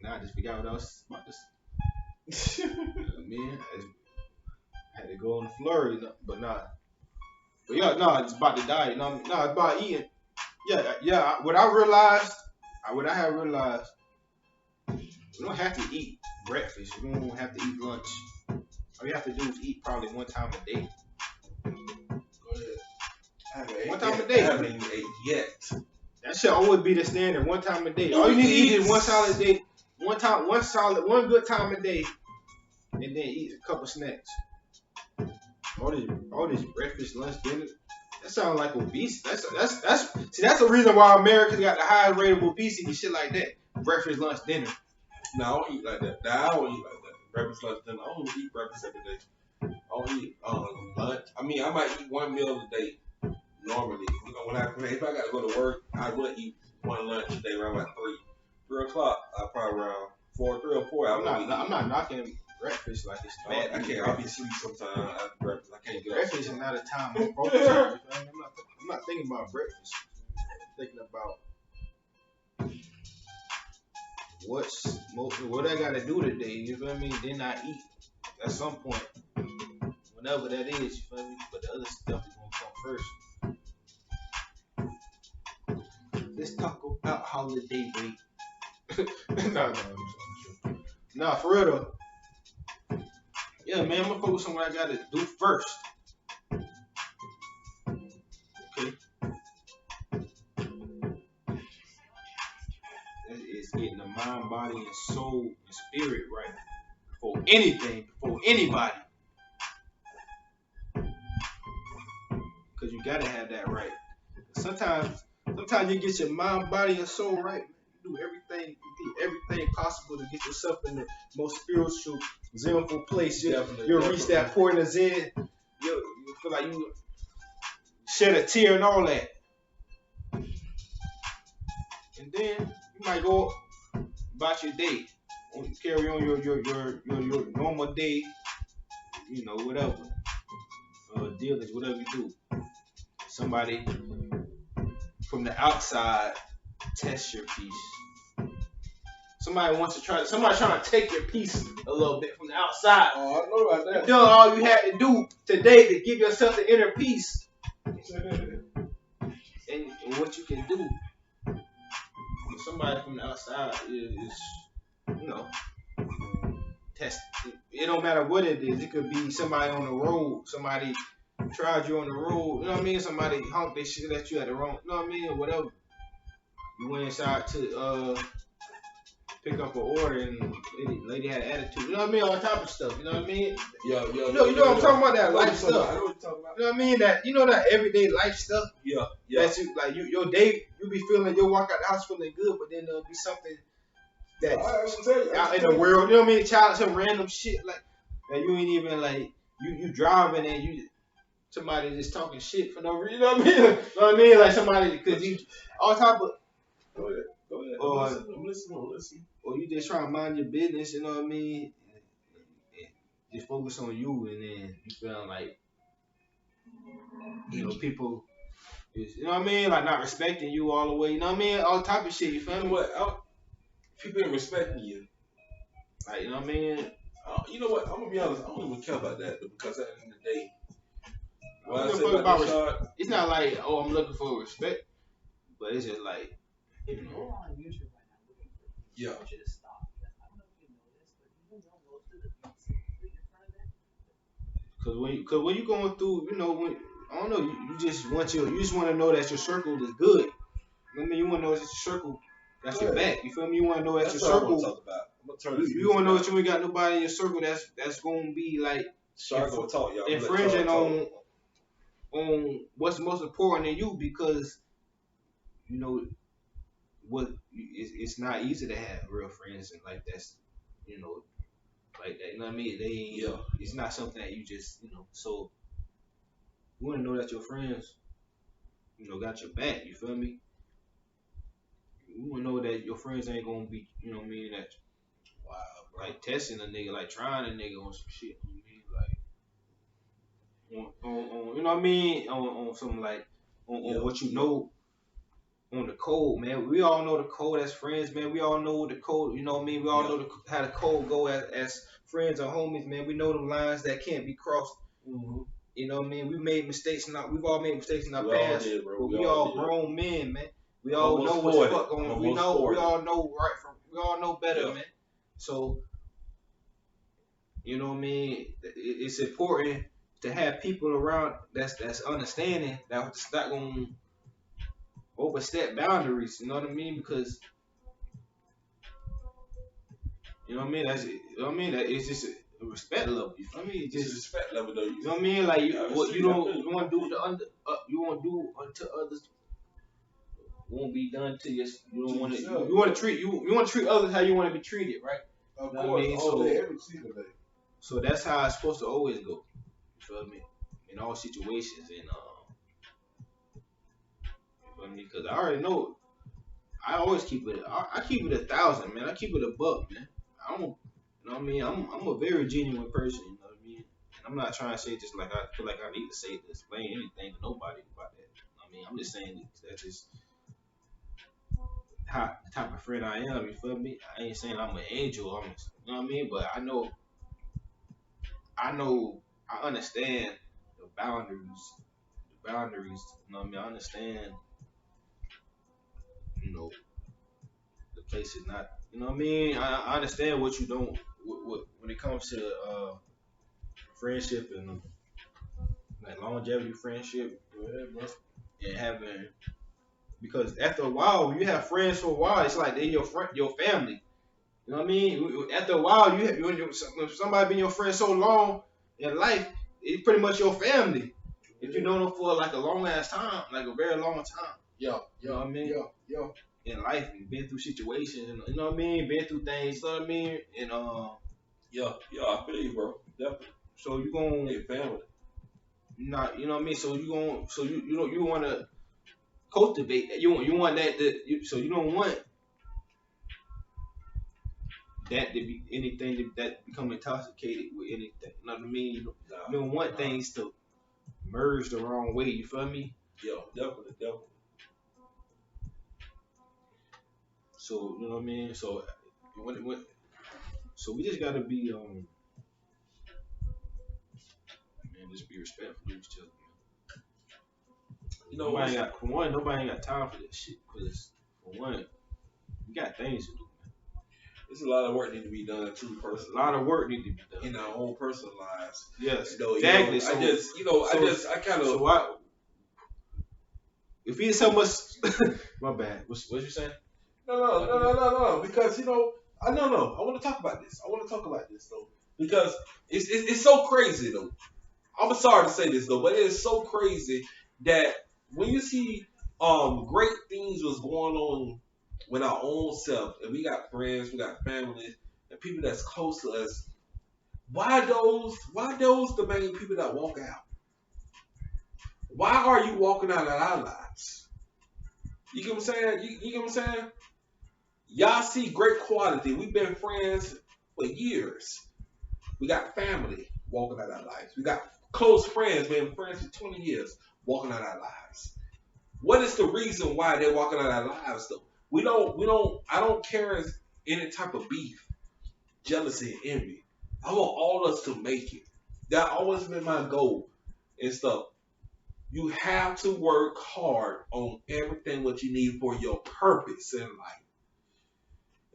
Speaker 2: Nah, I just forgot what I was about to say. You know what I mean? I had to go on the flurry, but nah. But yeah, no, it's about the diet. No, it's about eating. Yeah. What I have realized, we don't have to eat breakfast. We don't have to eat lunch. All you have to do is eat probably one time a day.
Speaker 1: Go ahead.
Speaker 2: One time a day.
Speaker 1: I haven't even ate yet.
Speaker 2: That should always be the standard. One time a day. All you need to eat is one solid day. One good time a day, and then eat a couple snacks. All this breakfast, lunch, dinner. That sounds like obesity. That's the reason why Americans got the highest rate of obesity and shit like that. Breakfast, lunch, dinner.
Speaker 1: No, I don't eat like that. Breakfast, lunch, dinner. I don't eat breakfast every day. I don't eat lunch. I mean, I might eat one meal a day normally. If I gotta go to work, I would eat one lunch a day around like 3 o'clock. Probably around 3 or 4.
Speaker 2: I'm not knocking breakfast like it's bad.
Speaker 1: I'll be asleep sometimes after breakfast. I can't get up.
Speaker 2: Breakfast is not a time I'm focused on. I'm not thinking about breakfast. I'm thinking about what I gotta do today. You feel me? Then I eat at some point, whenever that is. You feel me? But the other stuff is gonna come first. Let's talk about holiday break. Nah, for real though. Yeah, man, I'm gonna focus on what I gotta do first. Okay. That is getting the mind, body, and soul and spirit right before anything, before anybody. Because you gotta have that right. Sometimes you get your mind, body, and soul right. You do everything possible to get yourself in the most spiritual, zenful place. You'll reach that point of zen. You feel like you shed a tear and all that. And then you might go about your day carry on your normal day, whatever dealings, whatever you do. Somebody from the outside test your peace. Somebody trying to take your peace a little bit from the outside.
Speaker 1: Oh, I know about that.
Speaker 2: You done all you had to do today to give yourself the inner peace. And what you can do. Somebody from the outside is test. It don't matter what it is. It could be somebody on the road. Somebody tried you on the road. You know what I mean? Somebody honked their shit at you at the wrong. You know what I mean? Or whatever. You went inside to pick up an order and lady had attitude. You know what I mean? All type of stuff. You know what I mean?
Speaker 1: Yeah.
Speaker 2: You know what I'm talking about? That life stuff.
Speaker 1: I know what you're talking about.
Speaker 2: You know what I mean? That everyday life stuff.
Speaker 1: Yeah.
Speaker 2: That's your day. You be feeling. You'll walk out the house feeling good, but then there'll be something that's out in the world. You know what I mean? Some random shit like that. You ain't even like you driving and somebody just talking shit for no reason. You know what I mean? You know what I mean? Like somebody because you all type of.
Speaker 1: Go ahead.
Speaker 2: Or
Speaker 1: I'm listening.
Speaker 2: Or you just trying to mind your business. You know what I mean? And just focus on you, and then you feel like people. You know what I mean? Like not respecting you all the way. You know what I mean? All type of shit. You feel me?
Speaker 1: What? People ain't respecting you.
Speaker 2: Like, you know what I mean?
Speaker 1: You know what? I'm gonna be honest. I don't even care about that because at the end of the day,
Speaker 2: it's not like I'm looking for respect, but it's just like
Speaker 3: if you're on YouTube right now looking for peace,
Speaker 1: yeah.
Speaker 3: I want you to stop because I don't know if you know this, but even though most of the beats that you're trying to
Speaker 2: Cause when you going through, I don't know, you just want to know that your circle is good. I mean, you want to know that your circle got your back. You feel me? You want to know that your circle. You want to know that you ain't got nobody in your circle that's gonna be like infringing on what's most important to you because what it's not easy to have real friends and like that's like that. You know what I mean? It's not something that you just so you want to know that your friends got your back. You feel me? You want to know that your friends ain't gonna be that like testing a nigga, like trying a nigga on some shit. You know what I mean? On some like on what you know on the code, man. We all know the code as friends, man. We all know the code, you know what I mean? We all know how the code go as friends or homies, man. We know the lines that can't be crossed.
Speaker 1: Mm-hmm.
Speaker 2: You know what I mean? We've all made mistakes in our past, but we all grown men, man. We all know what's fuck going on. We all know right from we all know better, man. So you know what I mean? It's important to have people around that's understanding that's not gonna overstep boundaries. You know what I mean? Because you know what I mean. It's just a respect level. You feel me? It's just
Speaker 1: respect level, though.
Speaker 2: You know what I mean? Like you want to do you want to do unto others won't be done to you. You don't want to. You want to treat others how you want to be treated, right?
Speaker 1: Of course, I mean? All day, every single day.
Speaker 2: So that's how it's supposed to always go. You feel me? In all situations, and you feel me? Because I already know. I always keep it. I keep it 1,000, man. I keep it a buck, man. I don't. You know what I mean? I'm a very genuine person. You know what I mean? And I'm not trying to say just like I feel like I need to say to explain anything to nobody about that. I mean, I'm just saying that's just the type of friend I am. You feel me? I ain't saying I'm an angel. You know what I mean? But I know. I understand the boundaries. You know what I mean? I understand. The place is not. You know what I mean? I understand what you don't. When it comes to friendship and like longevity friendship, and having because after a while, when you have friends for a while, it's like they're your family. You know what I mean? After a while, when somebody been your friend so long in life, it's pretty much your family. If you know them for like a long ass time, like a very long time. You know what I mean? In life, you've been through situations, and, you know what I mean? Been through things, you know what I mean? And
Speaker 1: I feel you, bro. Definitely.
Speaker 2: So you gonna
Speaker 1: family.
Speaker 2: Not, you know what I mean? So you want to cultivate that. You want that. So you don't want that to be anything that become intoxicated with anything. You know what I mean? You don't want things to merge the wrong way. You feel me?
Speaker 1: Yo, definitely.
Speaker 2: So you know what I mean. So so we just gotta be man, just be respectful to each other.
Speaker 1: You know, what's,
Speaker 2: Nobody ain't got time for this shit. Cause for one, we got things to do.
Speaker 1: there's a lot of work need to be done too,
Speaker 2: A
Speaker 1: personally.
Speaker 2: lot of work need to be done
Speaker 1: In our own personal lives.
Speaker 2: Yes,
Speaker 1: You know,
Speaker 2: exactly.
Speaker 1: I kind of.
Speaker 2: So why? If it's so much, my bad. What you saying?
Speaker 1: No. Because I don't know. I want to talk about this. Though, because it's so crazy though. I'm sorry to say this though, but it is so crazy that when you see great things was going on with our own self, and we got friends, we got families, and people that's close to us. Why those the main people that walk out? Why are you walking out of our lives? You get what I'm saying? You get what I'm saying? Y'all see great quality. We've been friends for years. We got family walking out our lives. We got close friends, been friends for 20 years, walking out our lives. What is the reason why they're walking out our lives though? I don't care as any type of beef, jealousy, and envy. I want all us to make it. That always been my goal and stuff. You have to work hard on everything what you need for your purpose in life.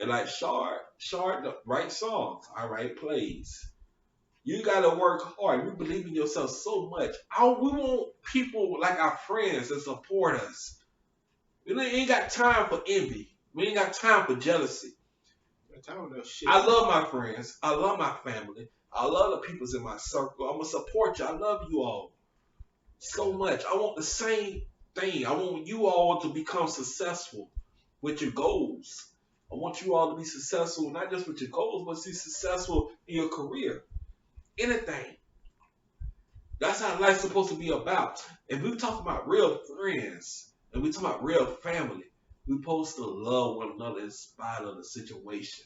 Speaker 1: And like Shard write songs, I write plays. You gotta work hard. You believe in yourself so much. We want people like our friends to support us. We ain't got time for envy. We ain't got time for jealousy. I love my friends. I love my family. I love the peoples in my circle. I'm gonna support you. I love you all so much. I want the same thing. I want you all to become successful with your goals. I want you all to be successful, not just with your goals, but be successful in your career. Anything. That's how life's supposed to be about. If we talk about real friends and we talk about real family, we're supposed to love one another in spite of the situation.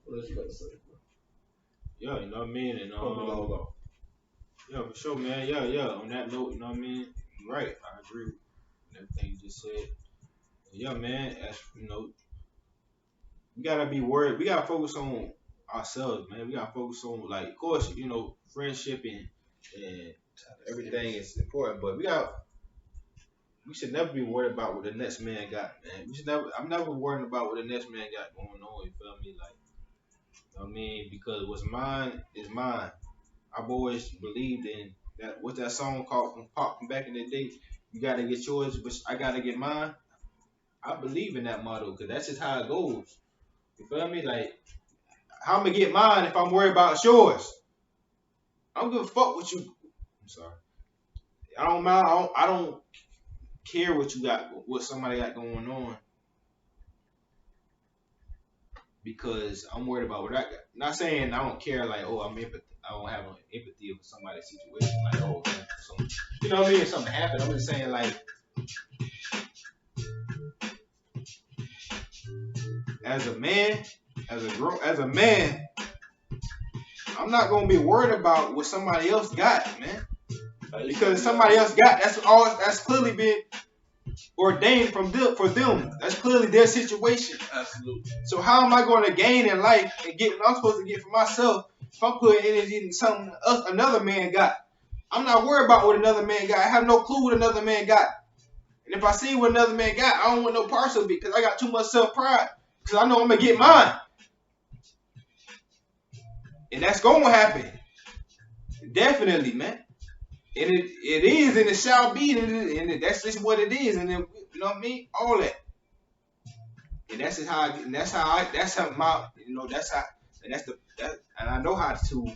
Speaker 1: What else you got to say?
Speaker 2: Yeah, you know what I mean? And
Speaker 1: Low.
Speaker 2: yeah, for sure, man. Yeah. On that note, you know what I mean? You're right. I agree with everything you just said. Yeah, man. As you know, we gotta be worried. We gotta focus on ourselves, man. We gotta focus on, like, of course, friendship and everything is important, but we should never be worried about what the next man got, man. I'm never worrying about what the next man got going on. You feel me? Like, you know what I mean? Because what's mine is mine. I've always believed in that. What's that song called from Pop from back in the day? You gotta get yours, but I gotta get mine. I believe in that motto because that's just how it goes. You feel me? Like, how I'm gonna get mine if I'm worried about yours? I don't give a fuck what you. I'm sorry. I don't mind. I don't care what somebody got going on, because I'm worried about what I got. Not saying I don't care. Like, oh, I don't have no empathy for somebody's situation. Like, oh, man, you know what I mean? If something happened, I'm just saying, like, as a man, as a man, I'm not gonna be worried about what somebody else got, man. Because somebody else got, that's clearly been ordained for them. That's clearly their situation.
Speaker 1: Absolutely.
Speaker 2: So how am I going to gain in life and get what I'm supposed to get for myself if I'm putting energy into something another man got? I'm not worried about what another man got. I have no clue what another man got. And if I see what another man got, I don't want no parts of it because I got too much self-pride. Because I know I'm going to get mine. And that's going to happen. Definitely, man. And it is, and it shall be, and that's just what it is, and then, you know what I mean? All that, and that's how and I know how to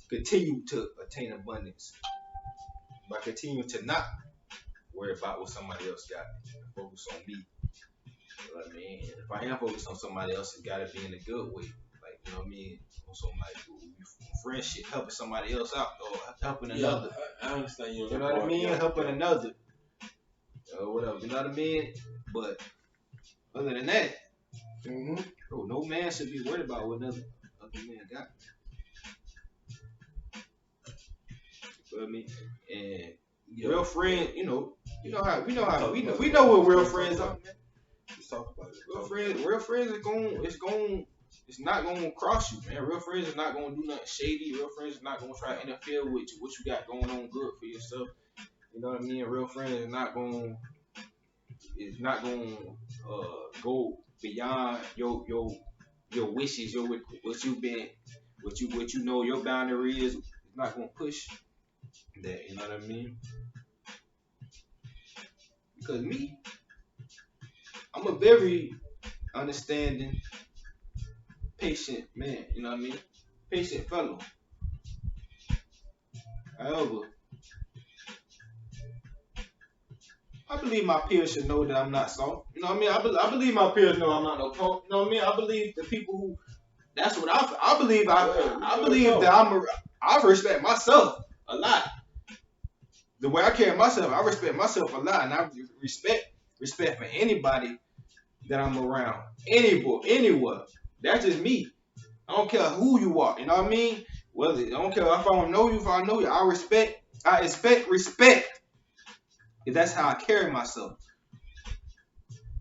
Speaker 2: continue to attain abundance by continuing to not worry about what somebody else got and focus on me. You know what I mean? And if I am focused on somebody else, it gotta be in a good way, like, you know what I mean? On some, like, friendship, helping somebody else out, or helping another.
Speaker 1: I understand you.
Speaker 2: You know what I mean? Helping another, or whatever. You know what I mean? But other than that,
Speaker 1: Mm-hmm.
Speaker 2: Bro, no man should be worried about what other man got. You feel me? And real friend, we know what real friends are.
Speaker 1: Let's talk about it.
Speaker 2: Real friends it's not gonna cross you, man. Real friends is not gonna do nothing shady. Real friends is not gonna try to interfere with what you got going on good for yourself. You know what I mean? Real friends go beyond your wishes, what you know your boundary is. It's not gonna push that. You know what I mean? Because me, I'm a very understanding, patient man. You know what I mean? Patient fellow. However, I believe my peers should know that I'm not soft. You know what I mean? I believe my peers know I'm not no punk. You know what I mean? I believe the people who. That's what I believe. I believe that I respect myself a lot. The way I carry myself, I respect myself a lot, and I respect for anybody that I'm around, anywhere. That's just me. I don't care who you are. You know what I mean? Whether I don't care if I don't know you, if I know you, I expect respect. That's how I carry myself,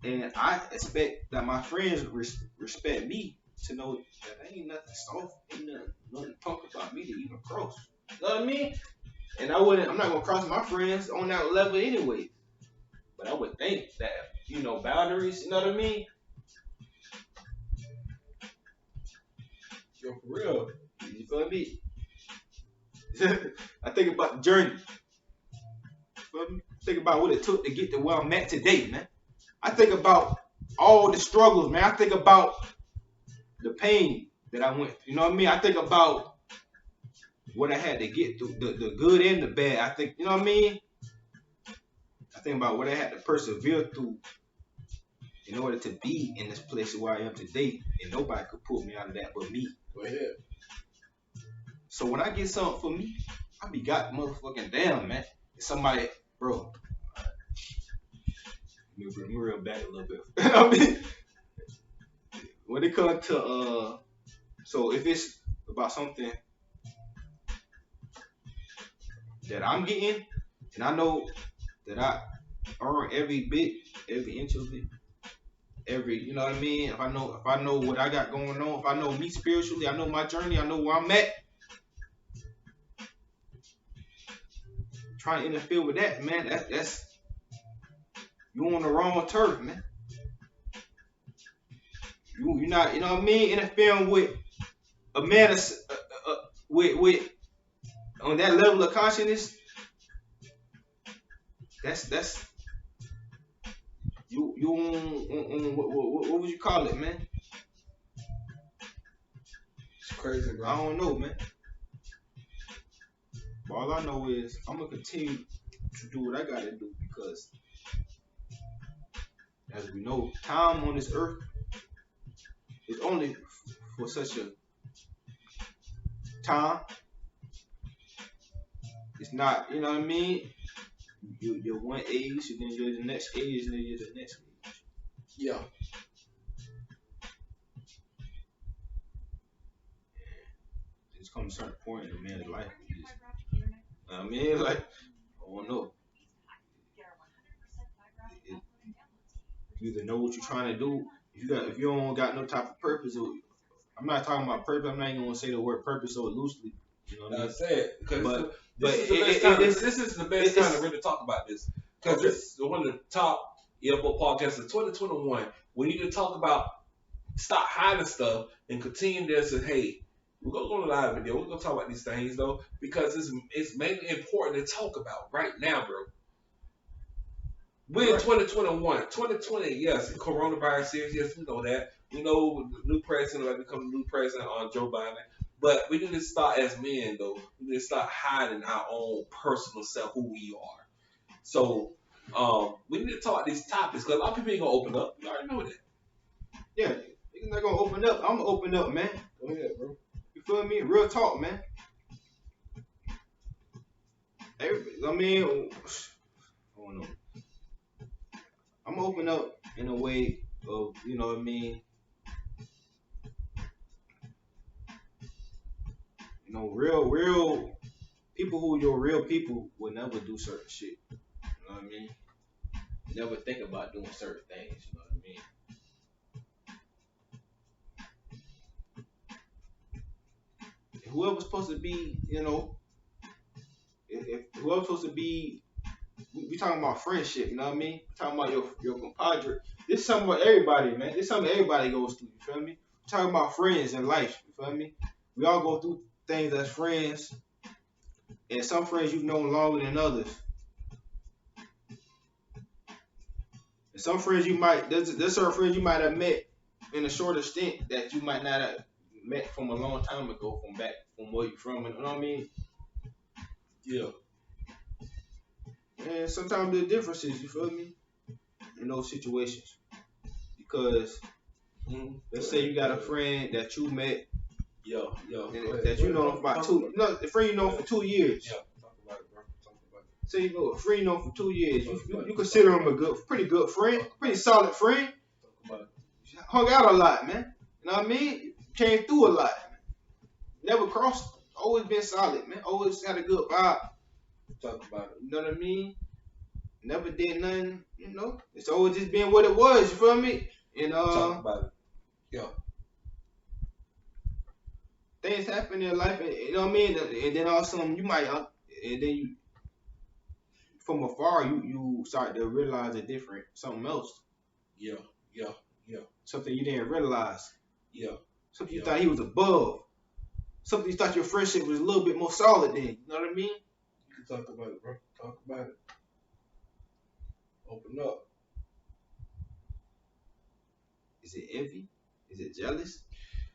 Speaker 2: and I expect that my friends respect me to know that there ain't nothing soft, ain't nothing punk about me to even cross. You know what I mean? And I'm not gonna cross my friends on that level anyway. But I would think that boundaries. You know what I mean?
Speaker 1: Yo, for real.
Speaker 2: You feel me? I think about the journey. Think about what it took to get to where I'm at today, man. I think about all the struggles, man. I think about the pain that I went. You know what I mean? I think about what I had to get through, the good and the bad. I think, you know what I mean? I think about what I had to persevere through in order to be in this place where I am today, and nobody could pull me out of that but me.
Speaker 1: Go ahead.
Speaker 2: So when I get something for me, I be got motherfucking damn, man. Somebody, bro. Let me reel back a little bit. I mean, when it comes to so if it's about something that I'm getting, and I know that I earn every bit, every inch of it, you know what I mean? If I know what I got going on, if I know me spiritually, I know my journey, I know where I'm at. Trying to interfere with that, man, that's you on the wrong turf, man. You're not, you know what I mean, interfering with a man with on that level of consciousness. That's you on what would you call it, man?
Speaker 1: It's crazy, bro.
Speaker 2: I don't know, man. But all I know is I'm gonna continue to do what I gotta do because, as we know, time on this earth is only for such a time. It's not, you know what I mean? You're one age, and then you're the next age, and then you're the next age.
Speaker 1: Yeah.
Speaker 2: It's come to a certain point in a man's life. I mean, like, I don't know. You either know what you're trying to do. If you don't got no type of purpose, I'm not talking about purpose. I'm not even gonna say the word purpose so loosely. You know what I mean?
Speaker 1: I said because this is the best time to really talk about this because this is one of the top EFO podcasts of 2021. We need to talk about stop hiding stuff and continue this. And hey, we're gonna go live video. We're gonna talk about these things though because it's mainly important to talk about right now, bro. We're in 2021. 2020, yes, coronavirus series, yes, we know that. We know the new president, like become the new president on Joe Biden. But we need to start as men, though. We need to start hiding our own personal self, who we are. So we need to talk these topics because a lot of people ain't gonna open up. You already know that.
Speaker 2: Yeah, you're not gonna open up. I'm gonna open up, man.
Speaker 1: Go ahead, bro.
Speaker 2: You feel me? Real talk, man. I mean, I don't know. I'm gonna open up in a way of, you know what I mean, You know, real people who your real people will never do certain shit. You know what I mean? Never think about doing certain things. You know what I mean? Whoever's supposed to be, you know, if whoever's supposed to be, we talking about friendship. You know what I mean? We talking about your compadre. This is something what everybody, man. This is something everybody goes through. You feel me? We're talking about friends in life. You feel me? We all go through things as friends, and some friends you've known longer than others. And some friends there's certain friends you might have met in a shorter stint that you might not have met from a long time ago, from where you from. You know what I mean?
Speaker 1: Yeah.
Speaker 2: And sometimes the differences, you feel me, in those situations. Because let's say you got a friend that you met,
Speaker 1: Yo.
Speaker 2: that you know about the friend you know for 2 years.
Speaker 1: Yeah. Talk about it, bro. Talk about it.
Speaker 2: Say you know a friend you know for 2 years. You consider him pretty good friend, pretty solid friend.
Speaker 1: Talk about it.
Speaker 2: Hung out a lot, man. You know what I mean? Came through a lot. Never crossed. Always been solid, man. Always had a good vibe.
Speaker 1: Talk about it.
Speaker 2: You know what I mean? Never did nothing. You know, it's always just been what it was. You feel me? And
Speaker 1: talk about it. Yeah.
Speaker 2: Things happen in life, you know what I mean? And then all of a sudden you might, and then you, from afar, you start to realize something else.
Speaker 1: Yeah.
Speaker 2: Something you didn't realize.
Speaker 1: Yeah.
Speaker 2: Something you thought he was above. Something you thought your friendship was a little bit more solid than. You know what I mean?
Speaker 1: You can talk about it, bro. Talk about it. Open up.
Speaker 2: Is it envy? Is it jealous?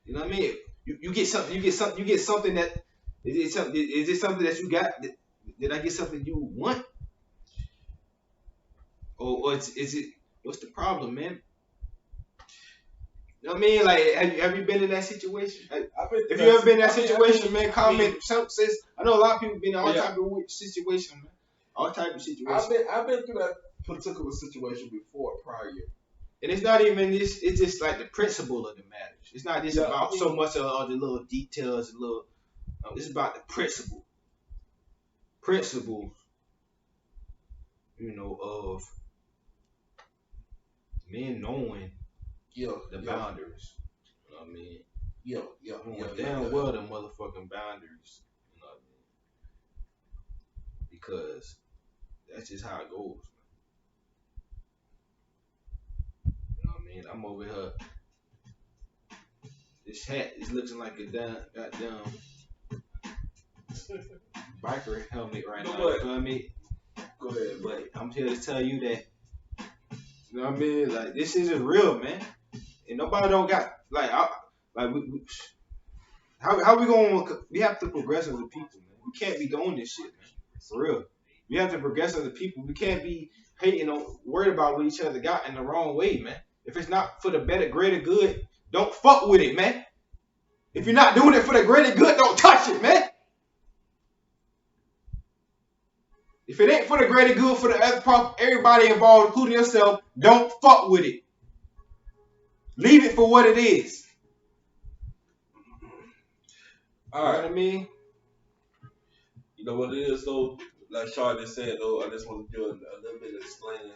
Speaker 2: You know what I mean? You get something. You get something that. Is it something that you got? Did I get something you want? Or is it? What's the problem, man? You know what I mean? Like, have you been in that situation? If you ever been in that situation, man, comment. Says I know a lot of people been in all type of situations, man. All type of situations.
Speaker 1: I've been through that particular situation before prior.
Speaker 2: And it's not even this. It's just like the principle of the matter. It's not just about so much of all the little details, it's about the principle. Principle, you know, of men knowing the boundaries. You know what I mean? Damn well the motherfucking boundaries. You know what I mean? Because that's just how it goes. You know what I mean? I'm over here. This hat is looking like a goddamn biker helmet right now. You feel me?
Speaker 1: Go ahead,
Speaker 2: but I'm here to tell you that, you know what I mean? Like, this is real, man. And nobody don't got, how we going to, we have to progress as a people, man. We can't be doing this shit, man. For real. We have to progress as a people. We can't be hating on, worried about what each other got in the wrong way, man. If it's not for the better, greater good, don't fuck with it, man. If you're not doing it for the greater good, don't touch it, man. If it ain't for the greater good for everybody involved, including yourself, don't fuck with it. Leave it for what it is.
Speaker 1: All right.
Speaker 2: You know what I mean?
Speaker 1: You know what it is, though? Like Shaw just said, though, I just want to do a little bit of explaining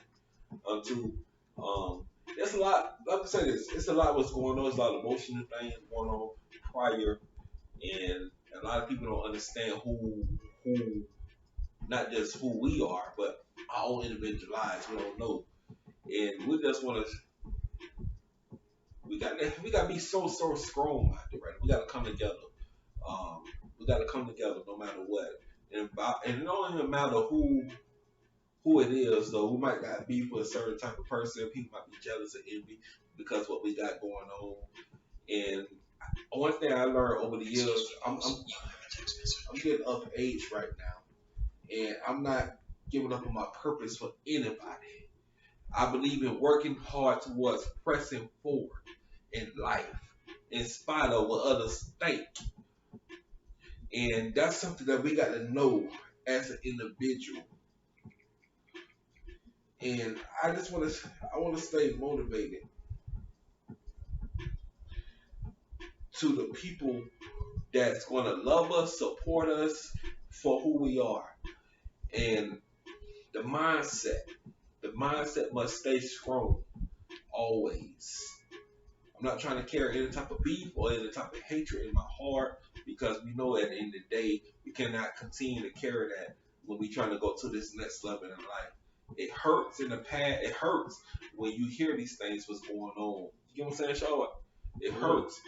Speaker 1: it's a lot, like I said, it's a lot what's going on. There's a lot of emotional things going on prior, and a lot of people don't understand who not just who we are, but our own individual lives. We don't know, and we just want to. We got to be so strong out there, right? We got to come together. We got to come together no matter what, and it don't even matter who it is, though. We might got beef with a certain type of person. People might be jealous or envy because of what we got going on. And one thing I learned over the years, I'm getting of age right now, and I'm not giving up on my purpose for anybody. I believe in working hard towards pressing forward in life, in spite of what others think. And that's something that we got to know as an individual. And I want to stay motivated to the people that's going to love us, support us for who we are. And the mindset must stay strong always. I'm not trying to carry any type of beef or any type of hatred in my heart because we know at the end of the day, we cannot continue to carry that when we trying to go to this next level in life. It hurts in the past. It hurts when you hear these things what's going on. You know what I'm saying, Charlotte? It hurts.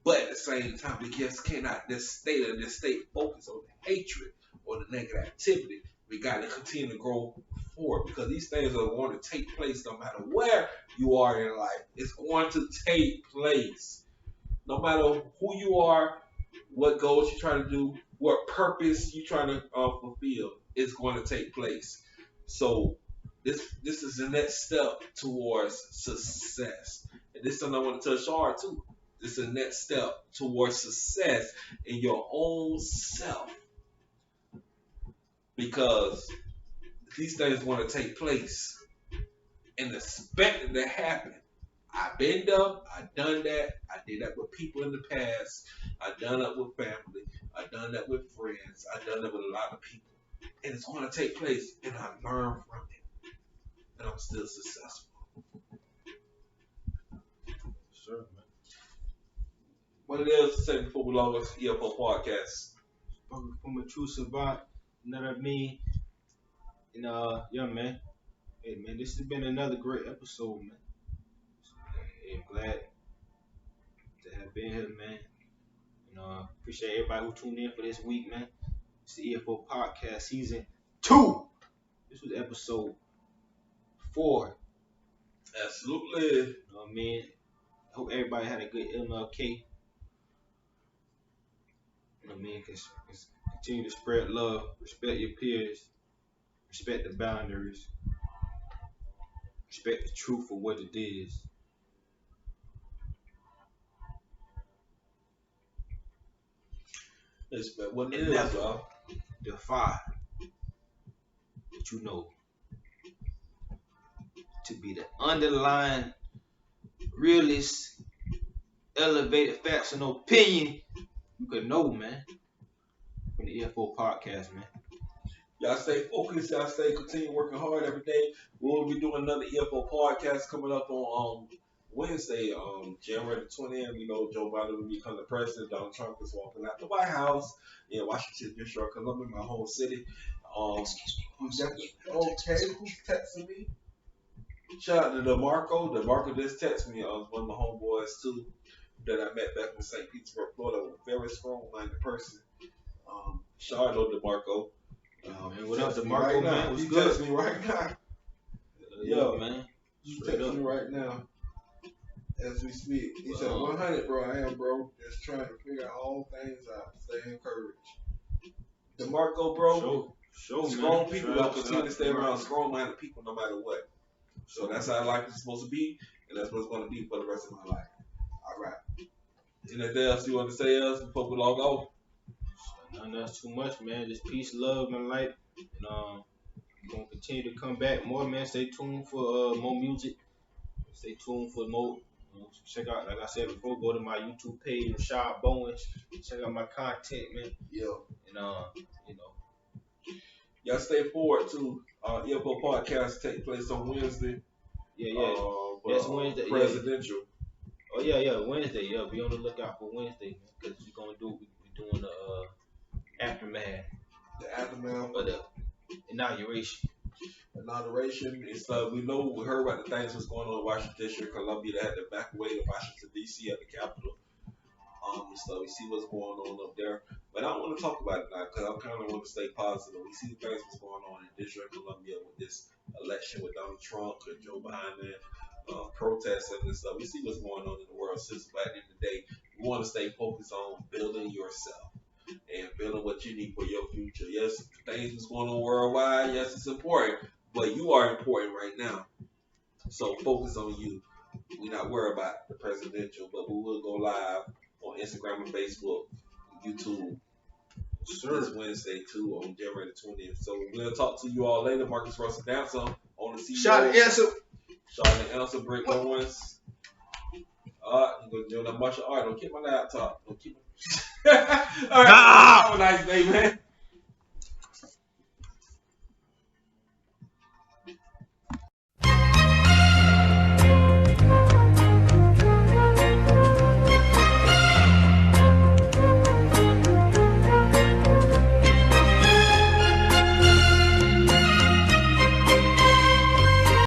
Speaker 1: But at the same time, we just cannot just stay focused on the hatred or the negative activity. We got to continue to grow forward because these things are going to take place no matter where you are in life. It's going to take place. No matter who you are, what goals you're trying to do, what purpose you're trying to fulfill, it's going to take place. So this is the next step towards success. And this is something I want to touch hard too. This is the next step towards success in your own self. Because these things want to take place and expect it to happen. I've been there, I've done that, I did that with people in the past, I've done that with family, I've done that with friends, I've done that with a lot of people. And it's going to take place, and I learn from it, and I'm still successful.
Speaker 2: Sure, man.
Speaker 1: What it is to say before we log this EFO podcast?
Speaker 2: From a true savant, you know what I mean? And yeah, man. Hey, man, this has been another great episode, man. Hey, I'm glad to have been here, man. And appreciate everybody who tuned in for this week, man. It's the EFO podcast season 2. This was episode 4.
Speaker 1: Absolutely.
Speaker 2: You know what I mean? I hope everybody had a good MLK. You know what I mean? Continue to spread love, respect your peers, respect the boundaries, respect the truth for what it is.
Speaker 1: Respect what it
Speaker 2: And
Speaker 1: is,
Speaker 2: never
Speaker 1: y'all.
Speaker 2: defy what you know to be the underlying, realist, elevated facts and opinion you could know, man. From the EFO podcast, man.
Speaker 1: Y'all stay focused. Y'all stay continue working hard every day. We'll be doing another EFO podcast coming up on Wednesday, January the 20th. You know, Joe Biden will become the president. Donald Trump is walking out the White House in Washington, D.C., Columbia, my home city. Who's that? Okay, who's texting me? Shout out to DeMarco. DeMarco just texted me. One of my homeboys too that I met back in St. Petersburg, Florida. A very strong-minded person. Shout out to DeMarco.
Speaker 2: Man, what up, DeMarco,
Speaker 1: right
Speaker 2: man?
Speaker 1: now.
Speaker 2: What's
Speaker 1: He
Speaker 2: good?
Speaker 1: texts me right now.
Speaker 2: Yo, man.
Speaker 1: He
Speaker 2: Straight
Speaker 1: texts
Speaker 2: up.
Speaker 1: me right now as we speak. He said, 100, bro. I am, bro. Just trying to figure all things out. Stay encouraged. DeMarco, bro.
Speaker 2: Show,
Speaker 1: Strong
Speaker 2: man.
Speaker 1: people will continue to stay around strong-minded people no matter what. So that's how life is supposed to be, and that's what it's going to be for the rest of my life. All right. Anything else you want to say else before we log off?
Speaker 2: Nothing else too much, man. Just peace, love, and light. And we're gonna continue to come back more, man. Stay tuned for more music. Stay tuned for more. Check out, like I said before, go to my YouTube page, Rashad Bowens. Check out my content, man.
Speaker 1: Yeah.
Speaker 2: And you know.
Speaker 1: Y'all stay forward to EFO podcast take place on Wednesday.
Speaker 2: Yeah. That's Wednesday.
Speaker 1: Presidential.
Speaker 2: Oh yeah, Wednesday. Yeah, be on the lookout for Wednesday, man. Cause we're doing the aftermath.
Speaker 1: The aftermath
Speaker 2: of the inauguration.
Speaker 1: It's we heard about the things that's going on in Washington District, Columbia. They had to evacuate to Washington D.C. at the Capitol. And stuff. We see what's going on up there, but I don't want to talk about it now because I kind of want to stay positive. We see the things that's going on in the District of Columbia with this election with Donald Trump and Joe Biden, protesting and stuff. We see what's going on in the world system. But at the end of the day, we want to stay focused on building yourself and building what you need for your future. Yes, things that's going on worldwide. Yes, it's important, but you are important right now. So focus on you. We're not worried about the presidential, but we will go live on Instagram and Facebook, YouTube. This Wednesday too on January the 20th. So we'll talk to you all later. Marcus Russell Dancer on the CEO.
Speaker 2: Shout out
Speaker 1: to Answer, Brick Owens. You're gonna do that martial art. Don't keep my laptop. Don't keep my All right, man. Have a nice day, man.